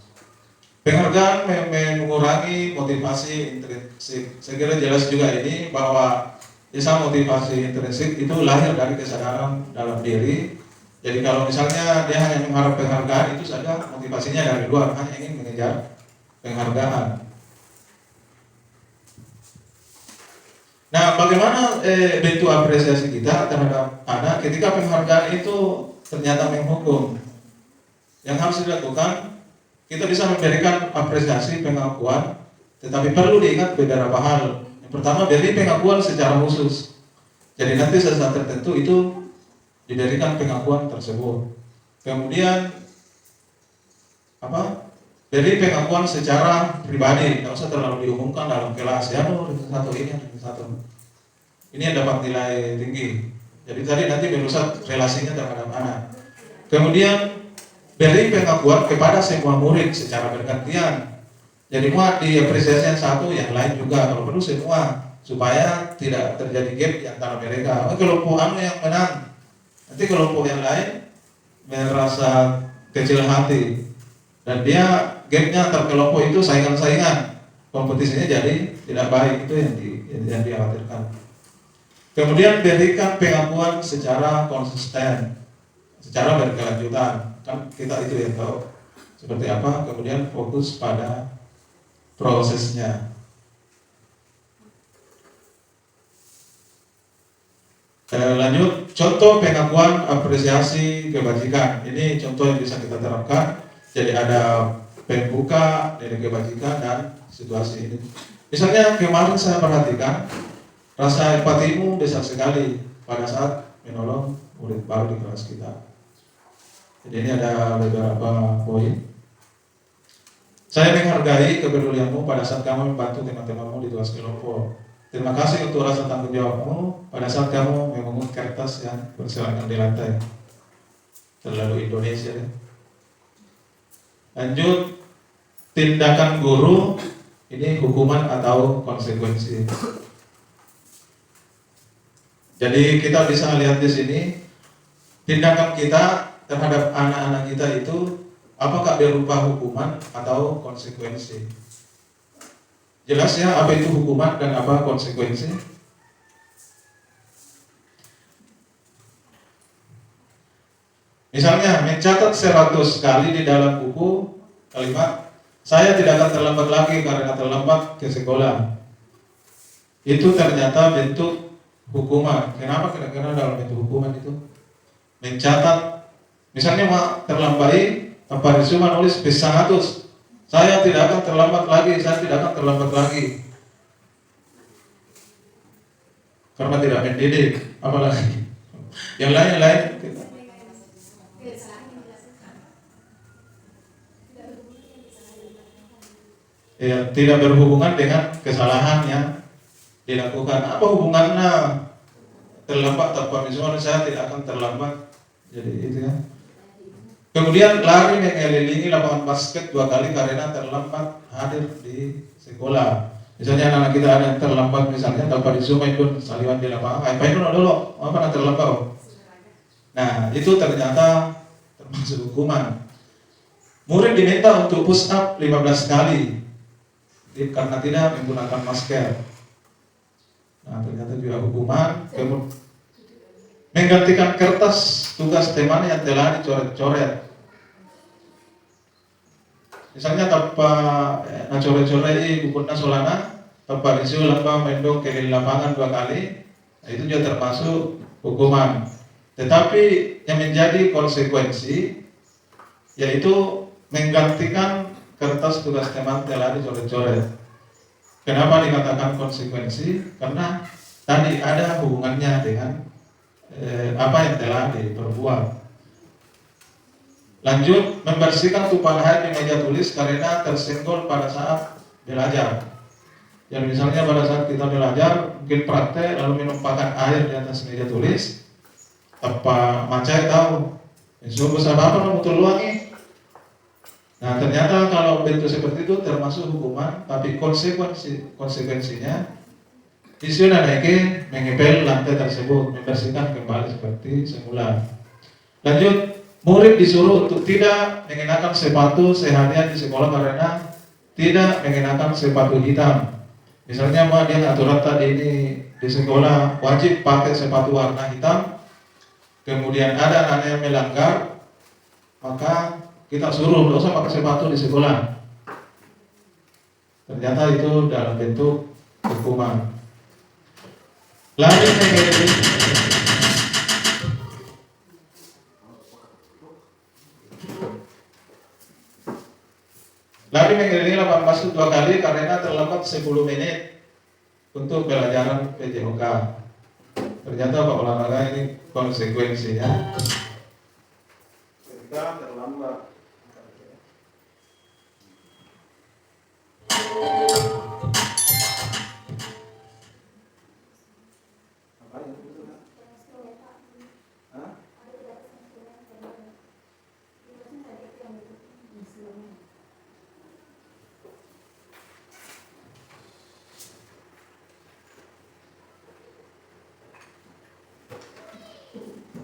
Penghargaan mengurangi motivasi intrinsik. Saya kira jelas juga ini bahwa bisa motivasi intrinsik itu lahir dari kesadaran dalam diri. Jadi kalau misalnya dia hanya mengharap penghargaan, itu saja motivasinya dari luar, hanya ingin mengejar penghargaan. Nah, bagaimana bentuk apresiasi kita terhadap anak ketika penghargaan itu ternyata menghukum? Yang harus dilakukan, kita bisa memberikan apresiasi, pengakuan, tetapi perlu diingat beberapa hal. Yang pertama, beri pengakuan secara khusus. Jadi nanti saat tertentu itu diberikan pengakuan tersebut. Kemudian beri pengakuan secara pribadi, tidak usah terlalu diumumkan dalam kelas. Ya, ini yang dapat nilai tinggi. Jadi tadi nanti merusak relasinya terhadap anak. Kemudian beri pengakuan kepada semua murid secara bergantian. Jadi muat diapresiasi yang satu, yang lain juga, kalau perlu semua, supaya tidak terjadi gap di antara mereka. Kelompok yang menang, nanti kelompok yang lain merasa kecil hati, dan dia gapnya antar kelompok itu saingan-saingan, kompetisinya jadi tidak baik. Itu yang dikhawatirkan. Kemudian berikan pengakuan secara konsisten, secara berkelanjutan. Kan kita itu yang tahu seperti apa. Kemudian fokus pada prosesnya. Lanjut, contoh pengakuan apresiasi kebajikan. Ini contoh yang bisa kita terapkan. Jadi ada pembuka dari kebajikan dan situasi ini. Misalnya kemarin saya perhatikan rasa empatimu besar sekali pada saat menolong murid baru di kelas kita. Jadi ini ada beberapa poin. Saya menghargai kepedulianmu pada saat kamu membantu teman-temanmu di tugas kelompok. Terima kasih untuk rasa tanggung jawabmu pada saat kamu memungut kertas yang berserakan di lantai. Terlalu Indonesia ya. Lanjut, tindakan guru ini hukuman atau konsekuensi. Jadi kita bisa lihat di sini tindakan kita terhadap anak-anak kita itu apakah berupa hukuman atau konsekuensi. Jelas ya apa itu hukuman dan apa konsekuensi. Misalnya mencatat 100 kali di dalam buku kalimat saya tidak akan terlambat lagi karena terlambat ke sekolah. Itu ternyata bentuk hukuman. Kenapa kira-kira dalam bentuk hukuman itu? Mencatat, misalnya mau terlambai, apa disuruh nulis B100. Saya tidak akan terlambat lagi, saya tidak akan terlambat lagi. Karena tidak mendidik, apalagi yang lain-lain. Ya, tidak berhubungan dengan kesalahan yang dilakukan. Apa hubungannya terlambat tanpa misalnya saya tidak akan terlambat. Jadi itu ya. Kemudian lari mengelilingi lapangan basket 2 kali karena terlambat hadir di sekolah. Misalnya anak kita ada yang terlambat misalnya tanpa disuruh pun saliwan di lapangan. Ayo dulu, apa yang terlambat? Nah itu ternyata termasuk hukuman. Murid diminta untuk push up 15 kali karena tidak menggunakan masker. Nah ternyata juga hukuman. Kemudian menggantikan kertas tugas teman yang telah dicoret-coret. Misalnya tanpa coret-coret bukunya solana, tanpa disuruh lembah mendong ke lapangan 2 kali, nah, itu juga termasuk hukuman. Tetapi yang menjadi konsekuensi yaitu menggantikan kertas tugas teman telah dicoret-coret. Kenapa dikatakan konsekuensi? Karena tadi ada hubungannya dengan apa yang telah diperbuat. Lanjut, membersihkan tumpahan air di meja tulis karena tersenggol pada saat belajar. Yang misalnya pada saat kita belajar, mungkin praktek lalu menumpahkan air di atas meja tulis, tanpa macai tahu, suruh apa betul luangi. Nah ternyata kalau bentuk seperti itu termasuk hukuman, tapi konsekuensinya isu naik mengepel lantai tersebut, membersihkan kembali seperti semula. Lanjut, murid disuruh untuk tidak mengenakan sepatu seharian di sekolah karena tidak mengenakan sepatu hitam. Misalnya dia aturan tadi ini di sekolah wajib pakai sepatu warna hitam, kemudian ada anak yang melanggar, maka kita suruh tidak usah pakai sepatu di sekolah. Ternyata itu dalam bentuk hukuman. Lari mengelilingi lapangan basket 2 kali karena terlambat 10 menit untuk pelajaran PJOK. Ternyata Pak olahraga ini konsekuensinya ketika terlambat.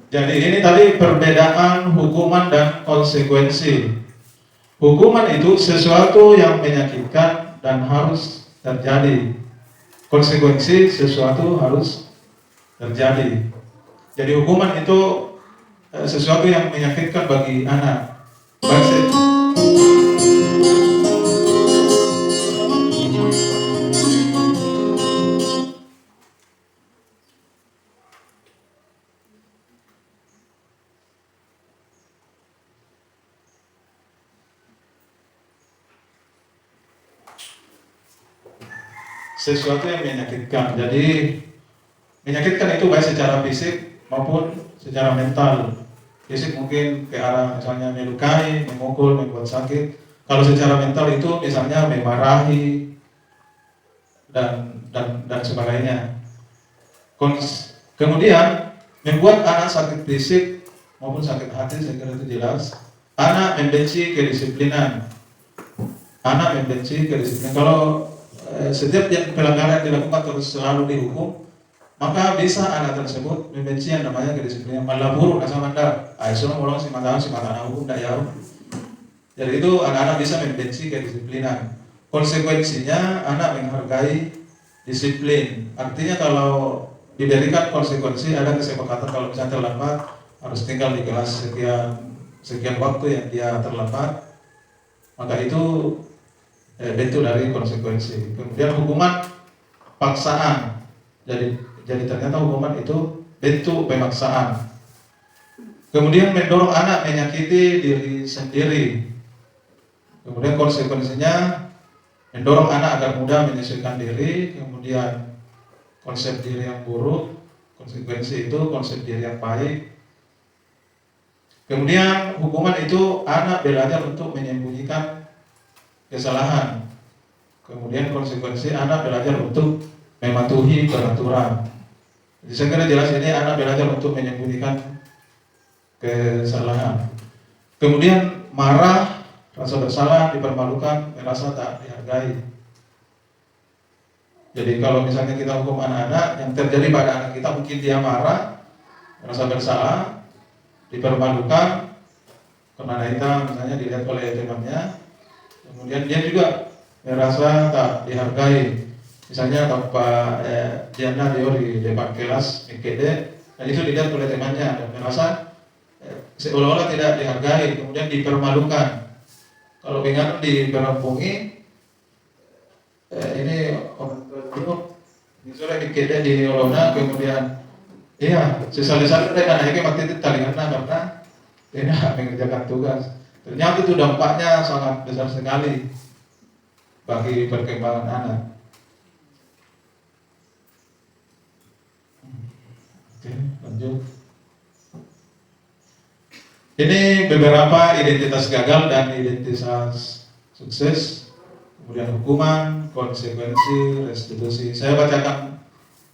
Jadi ini tadi perbedaan hukuman dan konsekuensi. Hukuman itu sesuatu yang menyakitkan dan harus terjadi. Konsekuensi sesuatu harus terjadi. Jadi hukuman itu sesuatu yang menyakitkan bagi anak. Sesuatu yang menyakitkan. Jadi menyakitkan itu baik secara fisik maupun secara mental. Fisik mungkin ke arah misalnya melukai, memukul, membuat sakit. Kalau secara mental itu misalnya memarahi dan sebagainya. Kemudian membuat anak sakit fisik maupun sakit hati, saya kira itu jelas. Anak membenci kedisiplinan. Anak membenci kedisiplinan. Kalau setiap yang pelanggaran dilakukan terus selalu dihukum, maka bisa anak tersebut membenci yang namanya kedisiplinan. Malah buruk rasa mandar. Aisyah ngomong si mata hukum tak jauh. Jadi itu anak-anak bisa membenci kedisiplinan. Konsekuensinya anak menghargai disiplin. Artinya kalau diberikan konsekuensi, ada kesepakatan kalau misalnya terlambat harus tinggal di kelas sekian waktu yang dia terlambat, maka itu bentuk dari konsekuensi. Kemudian hukuman paksaan. Jadi ternyata hukuman itu bentuk pemaksaan. Kemudian mendorong anak menyakiti diri sendiri. Kemudian konsekuensinya mendorong anak agar mudah menyesuaikan diri. Kemudian konsep diri yang buruk, konsekuensi itu konsep diri yang baik. Kemudian hukuman itu anak belajar untuk menyembunyikan kesalahan. Kemudian konsekuensi anak belajar untuk mematuhi peraturan. Jadi saya kira jelas ini anak belajar untuk menyembunyikan kesalahan. Kemudian marah, rasa bersalah, dipermalukan, merasa tak dihargai. Jadi kalau misalnya kita hukum anak-anak, yang terjadi pada anak kita mungkin dia marah, merasa bersalah, dipermalukan, karena hitam misalnya dilihat oleh temannya. Kemudian dia juga merasa tak dihargai. Misalnya tanpa Diana di depan kelas mikede, dan itu dilihat oleh temannya dan merasa seolah-olah tidak dihargai, kemudian dipermalukan. Kalau pengen diperampungi, ini orang tua dulu, misalnya mikede di Olona, kemudian iya, sesal-sal dengan akhirnya waktu itu talingan karena tidak mengerjakan tugas. Ternyata itu dampaknya sangat besar sekali bagi perkembangan anak. Oke, lanjut. Ini beberapa identitas gagal dan identitas sukses, kemudian hukuman, konsekuensi, restitusi. Saya bacakan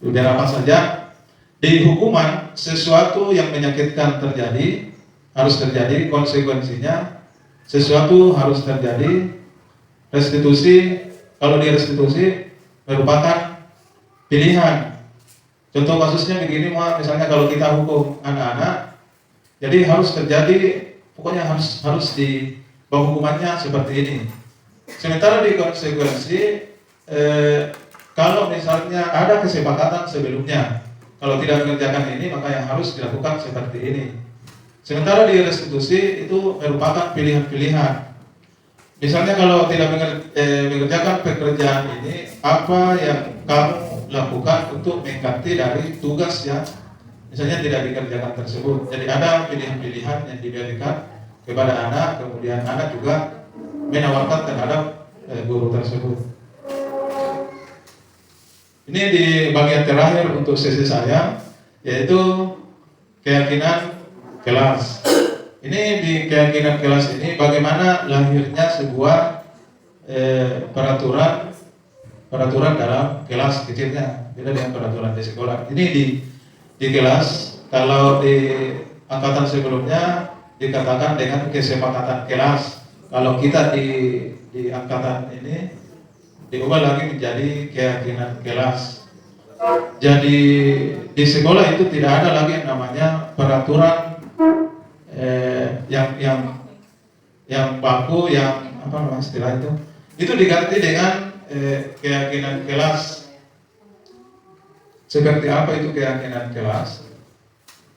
beberapa saja. Di hukuman, sesuatu yang menyakitkan terjadi, harus terjadi, konsekuensinya sesuatu harus terjadi. Restitusi, kalau di restitusi merupakan pilihan. Contoh kasusnya begini, misalnya kalau kita hukum anak-anak, jadi harus terjadi, pokoknya harus di hukumannya seperti ini. Sementara di konsekuensi, kalau misalnya ada kesepakatan sebelumnya, kalau tidak mengerjakan ini maka yang harus dilakukan seperti ini. Sementara di restitusi itu merupakan pilihan-pilihan. Misalnya kalau tidak mengerjakan pekerjaan ini, apa yang kamu lakukan untuk mengganti dari tugas yang misalnya tidak dikerjakan tersebut. Jadi ada pilihan-pilihan yang diberikan kepada anak, kemudian anak juga menawarkan terhadap guru tersebut. Ini di bagian terakhir untuk sesi saya, yaitu keyakinan kelas. Ini di keyakinan kelas ini bagaimana lahirnya sebuah peraturan dalam kelas kecilnya, beda dengan peraturan di sekolah. Ini di kelas, kalau di angkatan sebelumnya dikatakan dengan kesepakatan kelas. Kalau kita di angkatan ini diubah lagi menjadi keyakinan kelas. Jadi di sekolah itu tidak ada lagi yang namanya peraturan yang baku, yang apa namanya istilah itu. Itu diganti dengan keyakinan kelas. Seperti apa itu keyakinan kelas?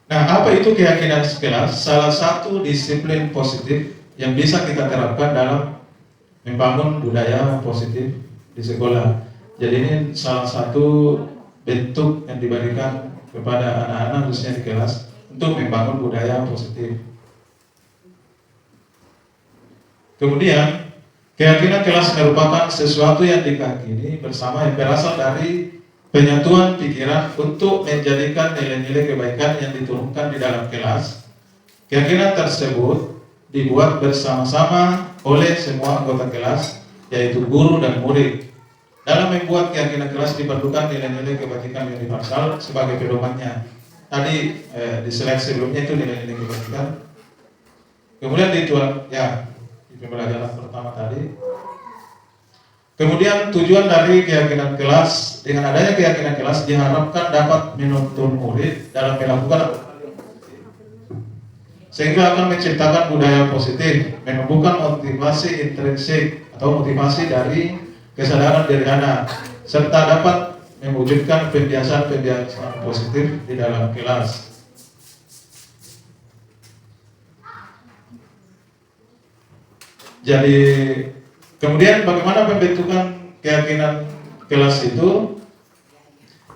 Nah, apa itu keyakinan kelas? Salah satu disiplin positif yang bisa kita terapkan dalam membangun budaya positif di sekolah. Jadi ini salah satu bentuk yang diberikan kepada anak-anak khususnya di kelas untuk membangun budaya positif. Kemudian keyakinan kelas merupakan sesuatu yang diyakini bersama yang berasal dari penyatuan pikiran untuk menjadikan nilai-nilai kebaikan yang diturunkan di dalam kelas. Keyakinan tersebut dibuat bersama-sama oleh semua anggota kelas, yaitu guru dan murid. Dalam membuat keyakinan kelas diperlukan nilai-nilai kebajikan universal sebagai pedomannya. Tadi di slide sebelumnya itu nilai-nilai kebajikan. Kemudian di pembelajaran pertama tadi. Kemudian tujuan dari keyakinan kelas, dengan adanya keyakinan kelas diharapkan dapat menuntun murid dalam melakukan sehingga akan menciptakan budaya positif, menumbuhkan motivasi intrinsik atau motivasi dari kesadaran diri anak, serta dapat mewujudkan pembiasaan-pembiasaan positif di dalam kelas. Jadi kemudian bagaimana pembentukan keyakinan kelas itu?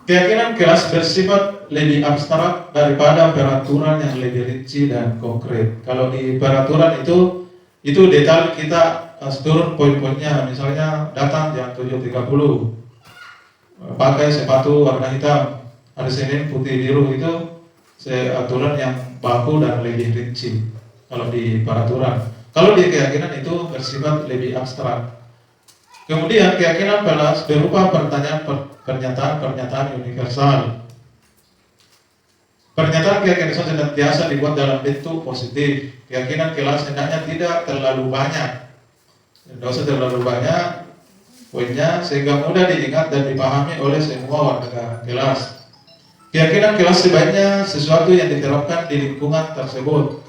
Keyakinan kelas bersifat lebih abstrak daripada peraturan yang lebih rinci dan konkret. Kalau di peraturan itu detail kita turun poin-poinnya, misalnya datang jam 7.30, pakai sepatu warna hitam, hari Senin putih biru, itu aturan yang baku dan lebih rinci kalau di peraturan. Kalau di keyakinan itu bersifat lebih abstrak. Kemudian keyakinan kelas berupa pernyataan universal. Pernyataan keyakinan senantiasa dibuat dalam bentuk positif. Keyakinan kelas hendaknya tidak terlalu banyak, tidak usah terlalu banyak poinnya, sehingga mudah diingat dan dipahami oleh semua warga kelas. Keyakinan kelas sebaiknya sesuatu yang diterapkan di lingkungan tersebut.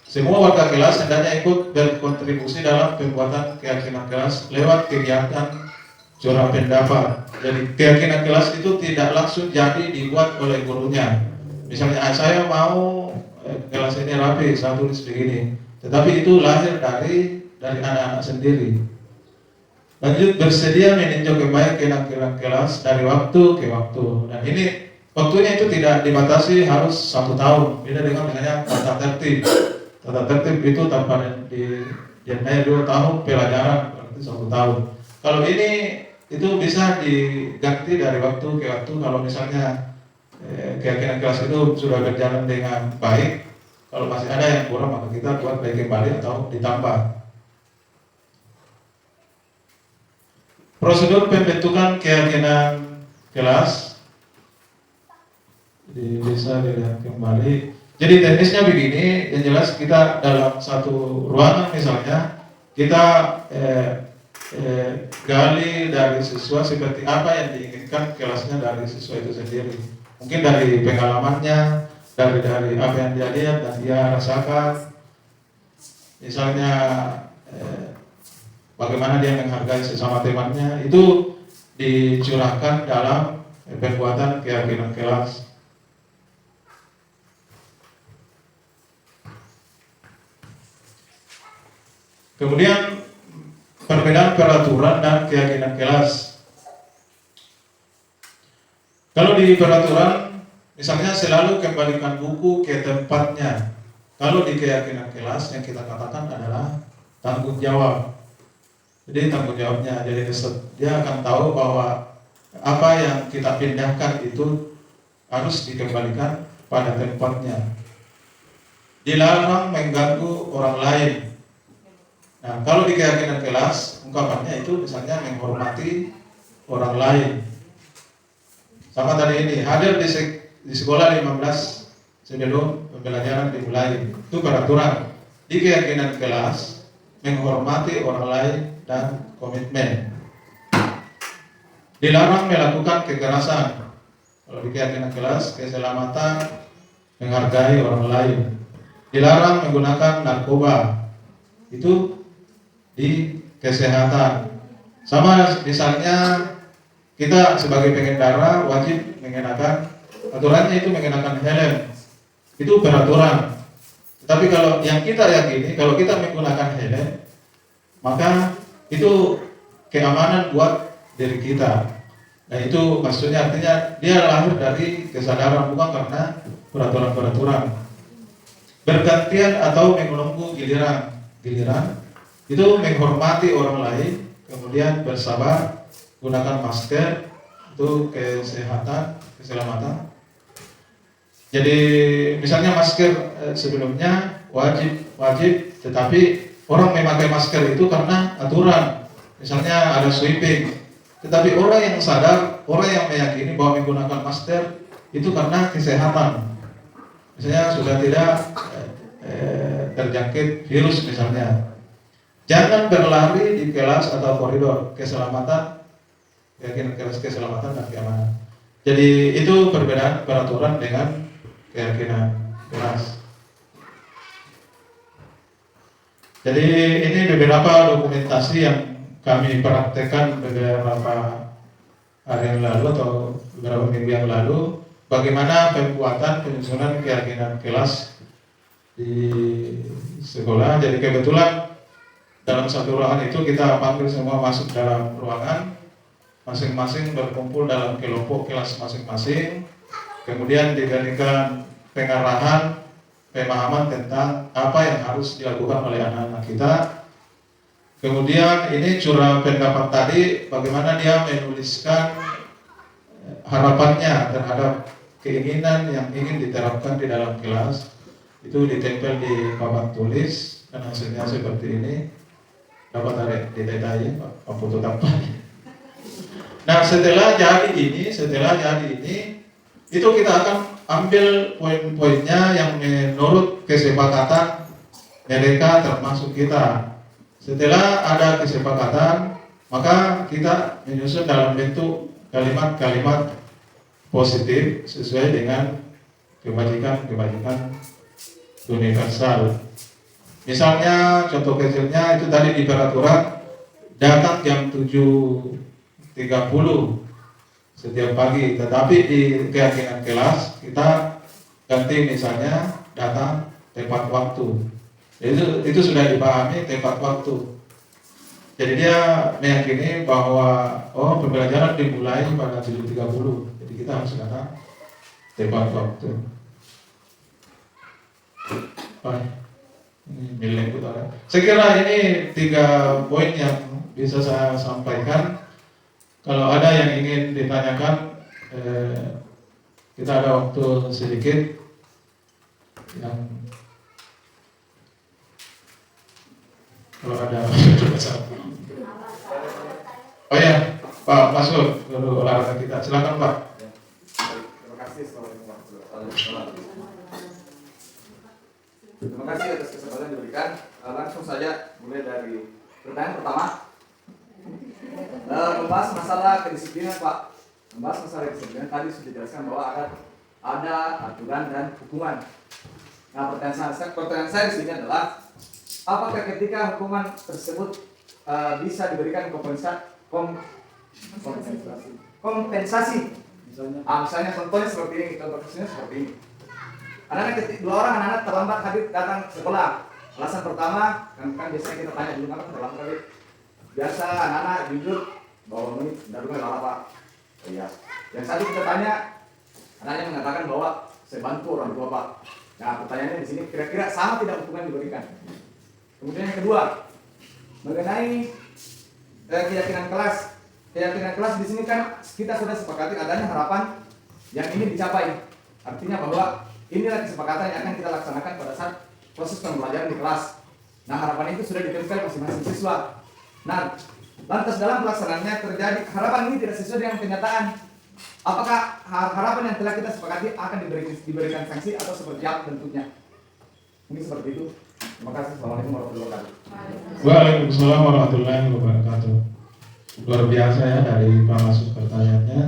Semua warga kelas hendaknya ikut berkontribusi dalam pembuatan keyakinan kelas lewat kegiatan curah pendapat. Jadi keyakinan kelas itu tidak langsung jadi dibuat oleh gurunya. Misalnya saya mau kelas ini rapi, saya tulis begini. Tetapi itu lahir dari anak-anak sendiri. Lanjut, bersedia meninjau kembali keyakinan kelas dari waktu ke waktu. Dan ini waktunya itu tidak dibatasi harus 1 tahun. Beda dengan tata tertib. Tata tertib itu tanpa diandai 2 tahun pelajaran, berarti 1 tahun. Kalau ini itu bisa diganti dari waktu ke waktu. Kalau misalnya keyakinan kelas itu sudah berjalan dengan baik, kalau masih ada yang kurang maka kita buat baik kembali atau ditambah. Prosedur pembentukan keyakinan kelas bisa dilihat kembali. Jadi teknisnya begini, yang jelas kita dalam satu ruangan misalnya, kita gali dari siswa seperti apa yang diinginkan kelasnya dari siswa itu sendiri. Mungkin dari pengalamannya, dari apa yang dia lihat dan dia rasakan. Misalnya bagaimana dia menghargai sesama temannya, itu dicurahkan dalam pembuatan keyakinan kelas. Kemudian perbedaan peraturan dan keyakinan kelas. Kalau di peraturan, misalnya selalu kembalikan buku ke tempatnya. Kalau di keyakinan kelas yang kita katakan adalah tanggung jawab. Jadi tanggung jawabnya, jadi dia akan tahu bahwa apa yang kita pindahkan itu harus dikembalikan pada tempatnya. Dilarang mengganggu orang lain. Nah, kalau di keyakinan kelas, ungkapannya itu misalnya menghormati orang lain. Sama tadi ini, hadir di sekolah 15 sebelum pembelajaran dimulai. Itu peraturan. Di keyakinan kelas, menghormati orang lain dan komitmen. Dilarang melakukan kekerasan. Kalau di keyakinan kelas, keselamatan, menghargai orang lain. Dilarang menggunakan narkoba. Itu di kesehatan. Sama misalnya kita sebagai pengendara wajib mengenakan, aturannya itu mengenakan helm. Itu peraturan. Tapi kalau yang kita yakini, kalau kita menggunakan helm, maka itu keamanan buat diri kita. Nah itu maksudnya, artinya dia lahir dari kesadaran, bukan karena peraturan-peraturan. Bergantian atau menunggu giliran itu menghormati orang lain, kemudian bersabar, gunakan masker, untuk kesehatan, keselamatan. Jadi misalnya masker sebelumnya wajib, tetapi orang memakai masker itu karena aturan. Misalnya ada sweeping, tetapi orang yang sadar, orang yang meyakini bahwa menggunakan masker itu karena kesehatan. Misalnya sudah tidak terjangkit virus misalnya. Jangan berlari di kelas atau koridor, keselamatan, keyakinan kelas keselamatan dan keamanan. Jadi itu perbedaan peraturan dengan keyakinan kelas. Jadi ini beberapa dokumentasi yang kami praktekkan beberapa hari yang lalu atau beberapa minggu yang lalu, bagaimana penguatan penyusunan keyakinan kelas di sekolah. Jadi kebetulan dalam satu ruangan itu kita panggil semua masuk dalam ruangan, masing-masing berkumpul dalam kelompok kelas masing-masing, kemudian diberikan pengarahan, pemahaman tentang apa yang harus dilakukan oleh anak-anak kita. Kemudian ini curah pendapat tadi, bagaimana dia menuliskan harapannya terhadap keinginan yang ingin diterapkan di dalam kelas. Itu ditempel di papan tulis dan hasilnya seperti ini. Dapat tarik di detailnya, Pak foto tampak. Nah, setelah jadi ini, itu kita akan ambil poin-poinnya yang menurut kesepakatan mereka termasuk kita. Setelah ada kesepakatan, maka kita menyusun dalam bentuk kalimat-kalimat positif sesuai dengan kebajikan universal. Misalnya contoh kecilnya itu tadi di peraturan datang jam 7.30 setiap pagi, tetapi di keyakinan kelas kita ganti misalnya datang tepat waktu. Itu sudah dipahami tepat waktu. Jadi dia meyakini bahwa pembelajaran dimulai pada 7.30. Jadi kita harus datang tepat waktu. Ini nilai utara. Saya kira ini 3 poin yang bisa saya sampaikan. Kalau ada yang ingin ditanyakan, kita ada waktu sedikit. Kalau ada oh ya, Pak masuk guru olahraga kita. Silakan Pak. Terima kasih. Assalamualaikum warahmatullahi wabarakatuh. Terima kasih atas kesempatan yang diberikan. Langsung saja mulai dari pertanyaan pertama. Membahas masalah kedisiplinan, Pak. Membahas masalah kedisiplinan tadi sudah dijelaskan bahwa ada aturan dan hukuman. Nah, pertanyaan saya di sini adalah, apakah ketika hukuman tersebut bisa diberikan kompensasi? Misalnya contohnya seperti ini, contoh kasusnya seperti ini. Dua orang anak-anak terlambat hadir datang sekolah. Alasan pertama, kan biasanya kita tanya dulu kenapa terlambat hadir. Biasa anak-anak jujur bahwa menit dari rumah Pak. Oh iya. Yang satu kita tanya, anaknya mengatakan bahwa saya bantu orang tua Pak. Nah, pertanyaannya di sini kira-kira sama tidak hukuman diberikan? Kemudian yang kedua, mengenai keyakinan kelas. Keyakinan kelas di sini kan kita sudah sepakati adanya harapan yang ingin dicapai. Artinya bahwa inilah kesepakatan yang akan kita laksanakan pada saat proses pembelajaran di kelas. Nah, harapan itu sudah ditempel masing-masing siswa. Nah, lantas dalam pelaksanaannya terjadi harapan ini tidak sesuai dengan kenyataan. Apakah harapan yang telah kita sepakati akan diberikan sanksi atau seperti apa bentuknya? Ini seperti itu. Terima kasih. Assalamualaikum warahmatullahi wabarakatuh. Waalaikumsalam warahmatullahi wabarakatuh. Luar biasa ya dari Pak Masuk pertanyaannya.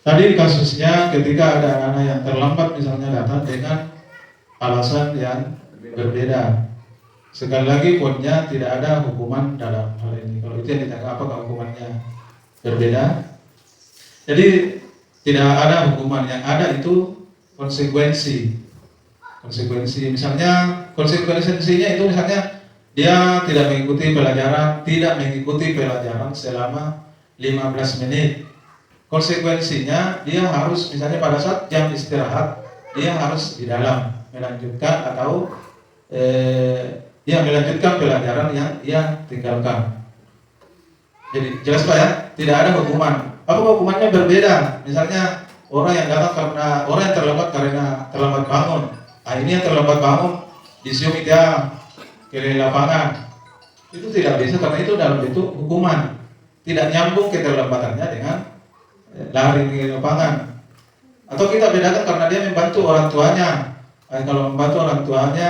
Tadi kasusnya ketika ada anak yang terlambat misalnya datang dengan alasan yang berbeda. Sekali lagi poinnya tidak ada hukuman dalam hal ini. Kalau itu yang ditanya apakah hukumannya berbeda? Jadi tidak ada hukuman, yang ada itu konsekuensi. Misalnya konsekuensinya itu misalnya dia tidak mengikuti pelajaran selama 15 menit. Konsekuensinya dia harus misalnya pada saat jam istirahat dia harus di dalam melanjutkan atau melanjutkan pelajaran yang ia tinggalkan. Jadi jelas Pak ya, tidak ada hukuman. Apakah hukumannya berbeda? Misalnya orang yang terlambat karena terlambat bangun. Nah, ini yang terlambat bangun disium dia ke lapangan. Itu tidak bisa karena itu dalam bentuk hukuman. Tidak nyambung keterlambatannya dengan lari ke lapangan. Atau kita bedakan karena dia membantu orang tuanya. Kalau membantu orang tuanya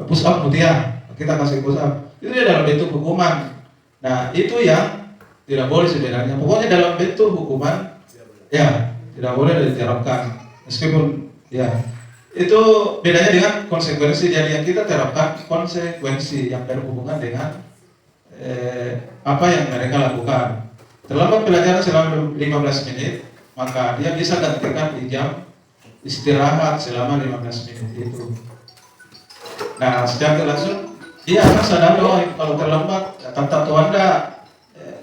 push up mutia, kita kasih push up. Itu dia dalam bentuk hukuman. Nah, itu yang tidak boleh sebenarnya. Pokoknya dalam bentuk hukuman, ya tidak boleh diterapkan. Meskipun ya itu bedanya dengan konsekuensi. Jadi yang kita terapkan konsekuensi yang berhubungan dengan apa yang mereka lakukan. Terlambat pelajaran selama 15 menit, maka dia bisa gantikan di jam istirahat selama 15 menit itu. Nah, secara langsung dia akan sadar bahwa kalau terlambat, tata Anda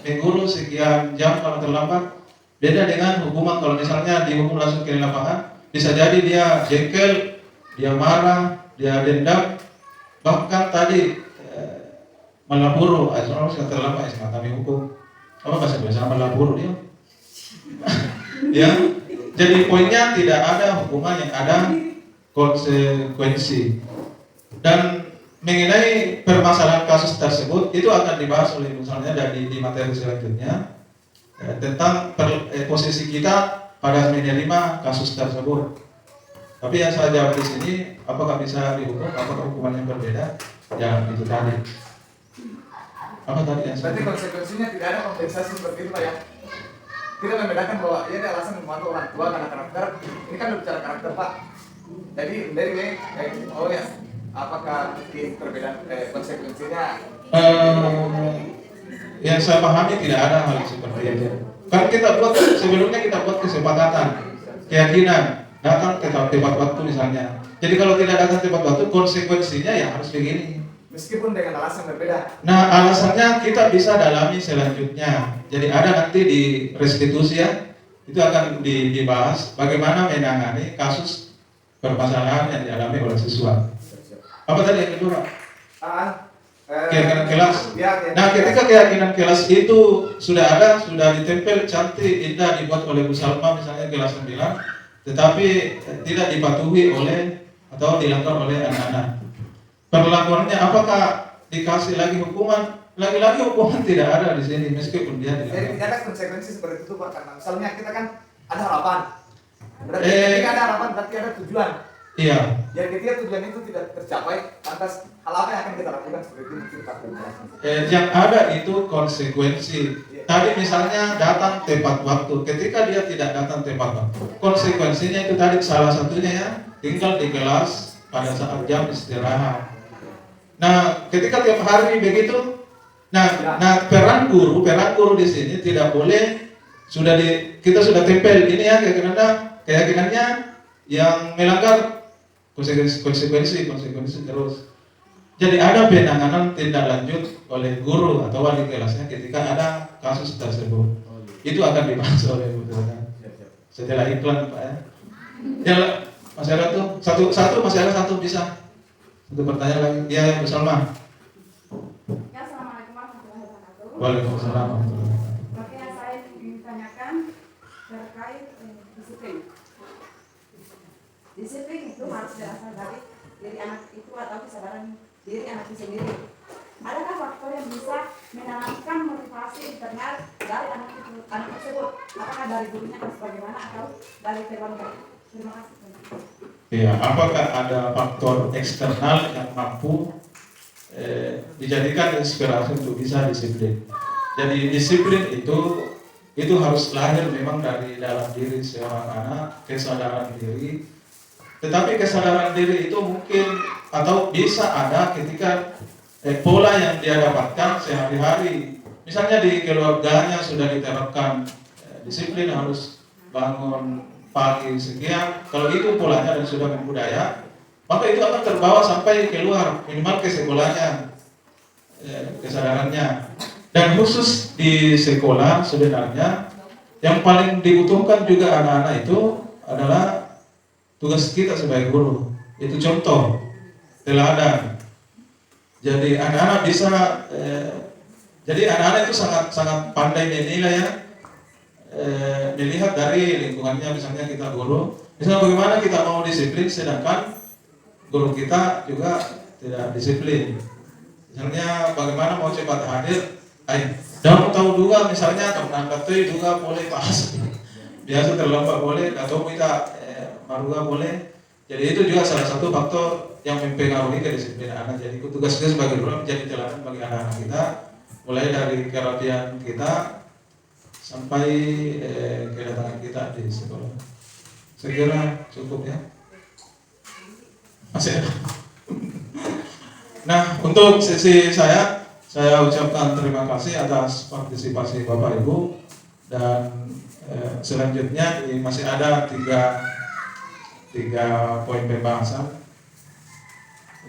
mengguru sekian jam kalau terlambat. Beda dengan hukuman. Kalau misalnya dihukum langsung ke lapangan, bisa jadi dia jengkel, dia marah, dia dendam, bahkan tadi melapuru. Soalnya sudah terlambat, kami hukum. Apa bahasa melapuru dia? Ya, jadi poinnya tidak ada hukuman, yang ada konsekuensi. Dan mengenai permasalahan kasus tersebut itu akan dibahas oleh misalnya di materi selanjutnya tentang posisi kita pada menerima kasus tersebut. Tapi yang saya jawab di sini, apakah bisa dihukum, apakah hukumannya berbeda? Ya itu tadi. Apa tadi yang Berarti konsekuensinya tidak ada kompensasi seperti itu Pak ya? Kita membedakan bahwa ia ada alasan membantu orang tua karena karakter. Ini kan berbicara karakter Pak. Jadi dari oh ya, apakah perbedaan konsekuensinya? Yang saya pahami tidak ada hal seperti itu. Kan kita buat sebelumnya kesepakatan, keyakinan datang tepat waktu misalnya. Jadi kalau tidak datang tepat waktu, konsekuensinya ya harus begini. Meskipun dengan alasan berbeda. Nah, alasannya kita bisa dalami selanjutnya. Jadi ada nanti di restitusi ya, itu akan dibahas bagaimana menangani kasus permasalahan yang dialami oleh siswa. Apa tadi yang kedua? Keyakinan kelas. Nah, ketika keyakinan kelas itu sudah ada, sudah ditempel cantik, indah dibuat oleh Bu Salma misalnya kelas 9, tetapi tidak dipatuhi oleh atau dilanggar oleh anak-anak. Perlakuannya apakah dikasih lagi hukuman? Lagi-lagi hukuman tidak ada di sini meskipun dia Jadi dilanggar. tidak ada konsekuensi seperti itu Pak, karena misalnya kita kan ada harapan. Berarti ketika ada harapan berarti ada tujuan. Iya. Jadi ketika tujuan itu tidak tercapai, lantas hal apa yang akan kita lakukan seperti itu mungkin Pak? Yang ada itu konsekuensi. Tadi misalnya datang tepat waktu. Ketika dia tidak datang tepat waktu, konsekuensinya itu tadi salah satunya ya tinggal di kelas pada saat jam istirahat. Nah, ketika tiap hari begitu, nah peran guru di sini tidak boleh kita sudah tempel ini ya keyakinannya yang melanggar konsekuensi terus. Jadi ada penanganan tindak lanjut oleh guru atau wali kelasnya ketika ada kasus tersebut. Itu akan dibahas oleh Bu Tata. Setelah iklan Pak ya. Ya masih ada tuh satu bisa. Untuk pertanyaan lagi, ya bersama. Ya, assalamualaikum warahmatullahi wabarakatuh. Waalaikumsalam warahmatullahi wabarakatuh. Oke, saya ingin tanyakan terkait disiplin. Disiplin itu harus berasal dari diri anak itu atau kesadaran diri anak itu sendiri. Adakah faktor yang bisa menanamkan motivasi internal dari anak tersebut? Apakah dari gurunya atau bagaimana atau dari keluarga? Terima kasih. Ya, apakah ada faktor eksternal yang mampu dijadikan inspirasi untuk bisa disiplin? Jadi disiplin itu harus lahir memang dari dalam diri seorang anak, kesadaran diri. Tetapi kesadaran diri itu mungkin atau bisa ada ketika pola yang dia dapatkan sehari-hari. Misalnya di keluarganya sudah diterapkan disiplin harus bangun pagi sekian, kalau itu polanya dan sudah membudaya, maka itu akan terbawa sampai keluar, minimal ke sekolahnya, kesadarannya. Dan khusus di sekolah sebenarnya yang paling dibutuhkan juga anak-anak itu adalah tugas kita sebagai guru, itu contoh, teladan. Jadi anak-anak bisa, jadi anak-anak itu sangat pandai menilai ya. dilihat dari lingkungannya, misalnya kita guru, misalnya bagaimana kita mau disiplin sedangkan guru kita juga tidak disiplin. Misalnya bagaimana mau cepat hadir, jangan tahu juga misalnya teman katui juga boleh pas, biasa terlambat boleh, atau kita maruga boleh. Jadi itu juga salah satu faktor yang mempengaruhi kedisiplinan anak. Jadi tugas kita sebagai guru menjadi teladan bagi anak-anak kita, mulai dari kerapian kita sampai kedatangan kita di sekolah. Saya kira cukup ya. Masih ada. Nah, untuk sesi saya ucapkan terima kasih atas partisipasi Bapak Ibu, dan selanjutnya masih ada tiga poin pembahasan.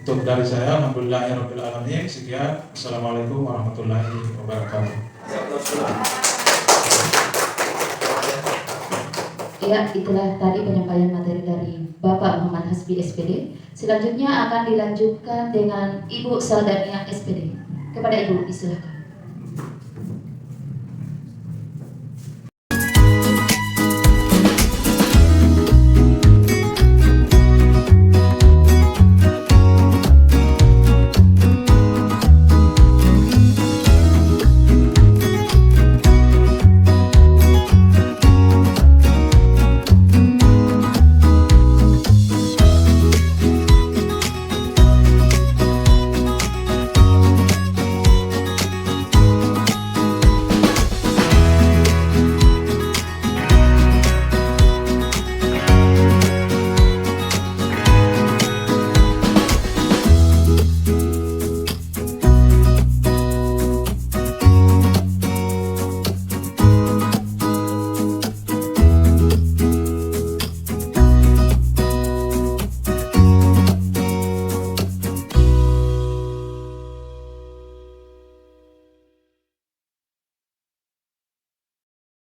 Untuk dari saya, alhamdulillahirabbil alamin. Sekian. Assalamualaikum warahmatullahi wabarakatuh. Ya, itulah tadi penyampaian materi dari Bapak Muhammad Hasbi SPD. Selanjutnya akan dilanjutkan dengan Ibu Saldania SPD. Kepada Ibu, silakan.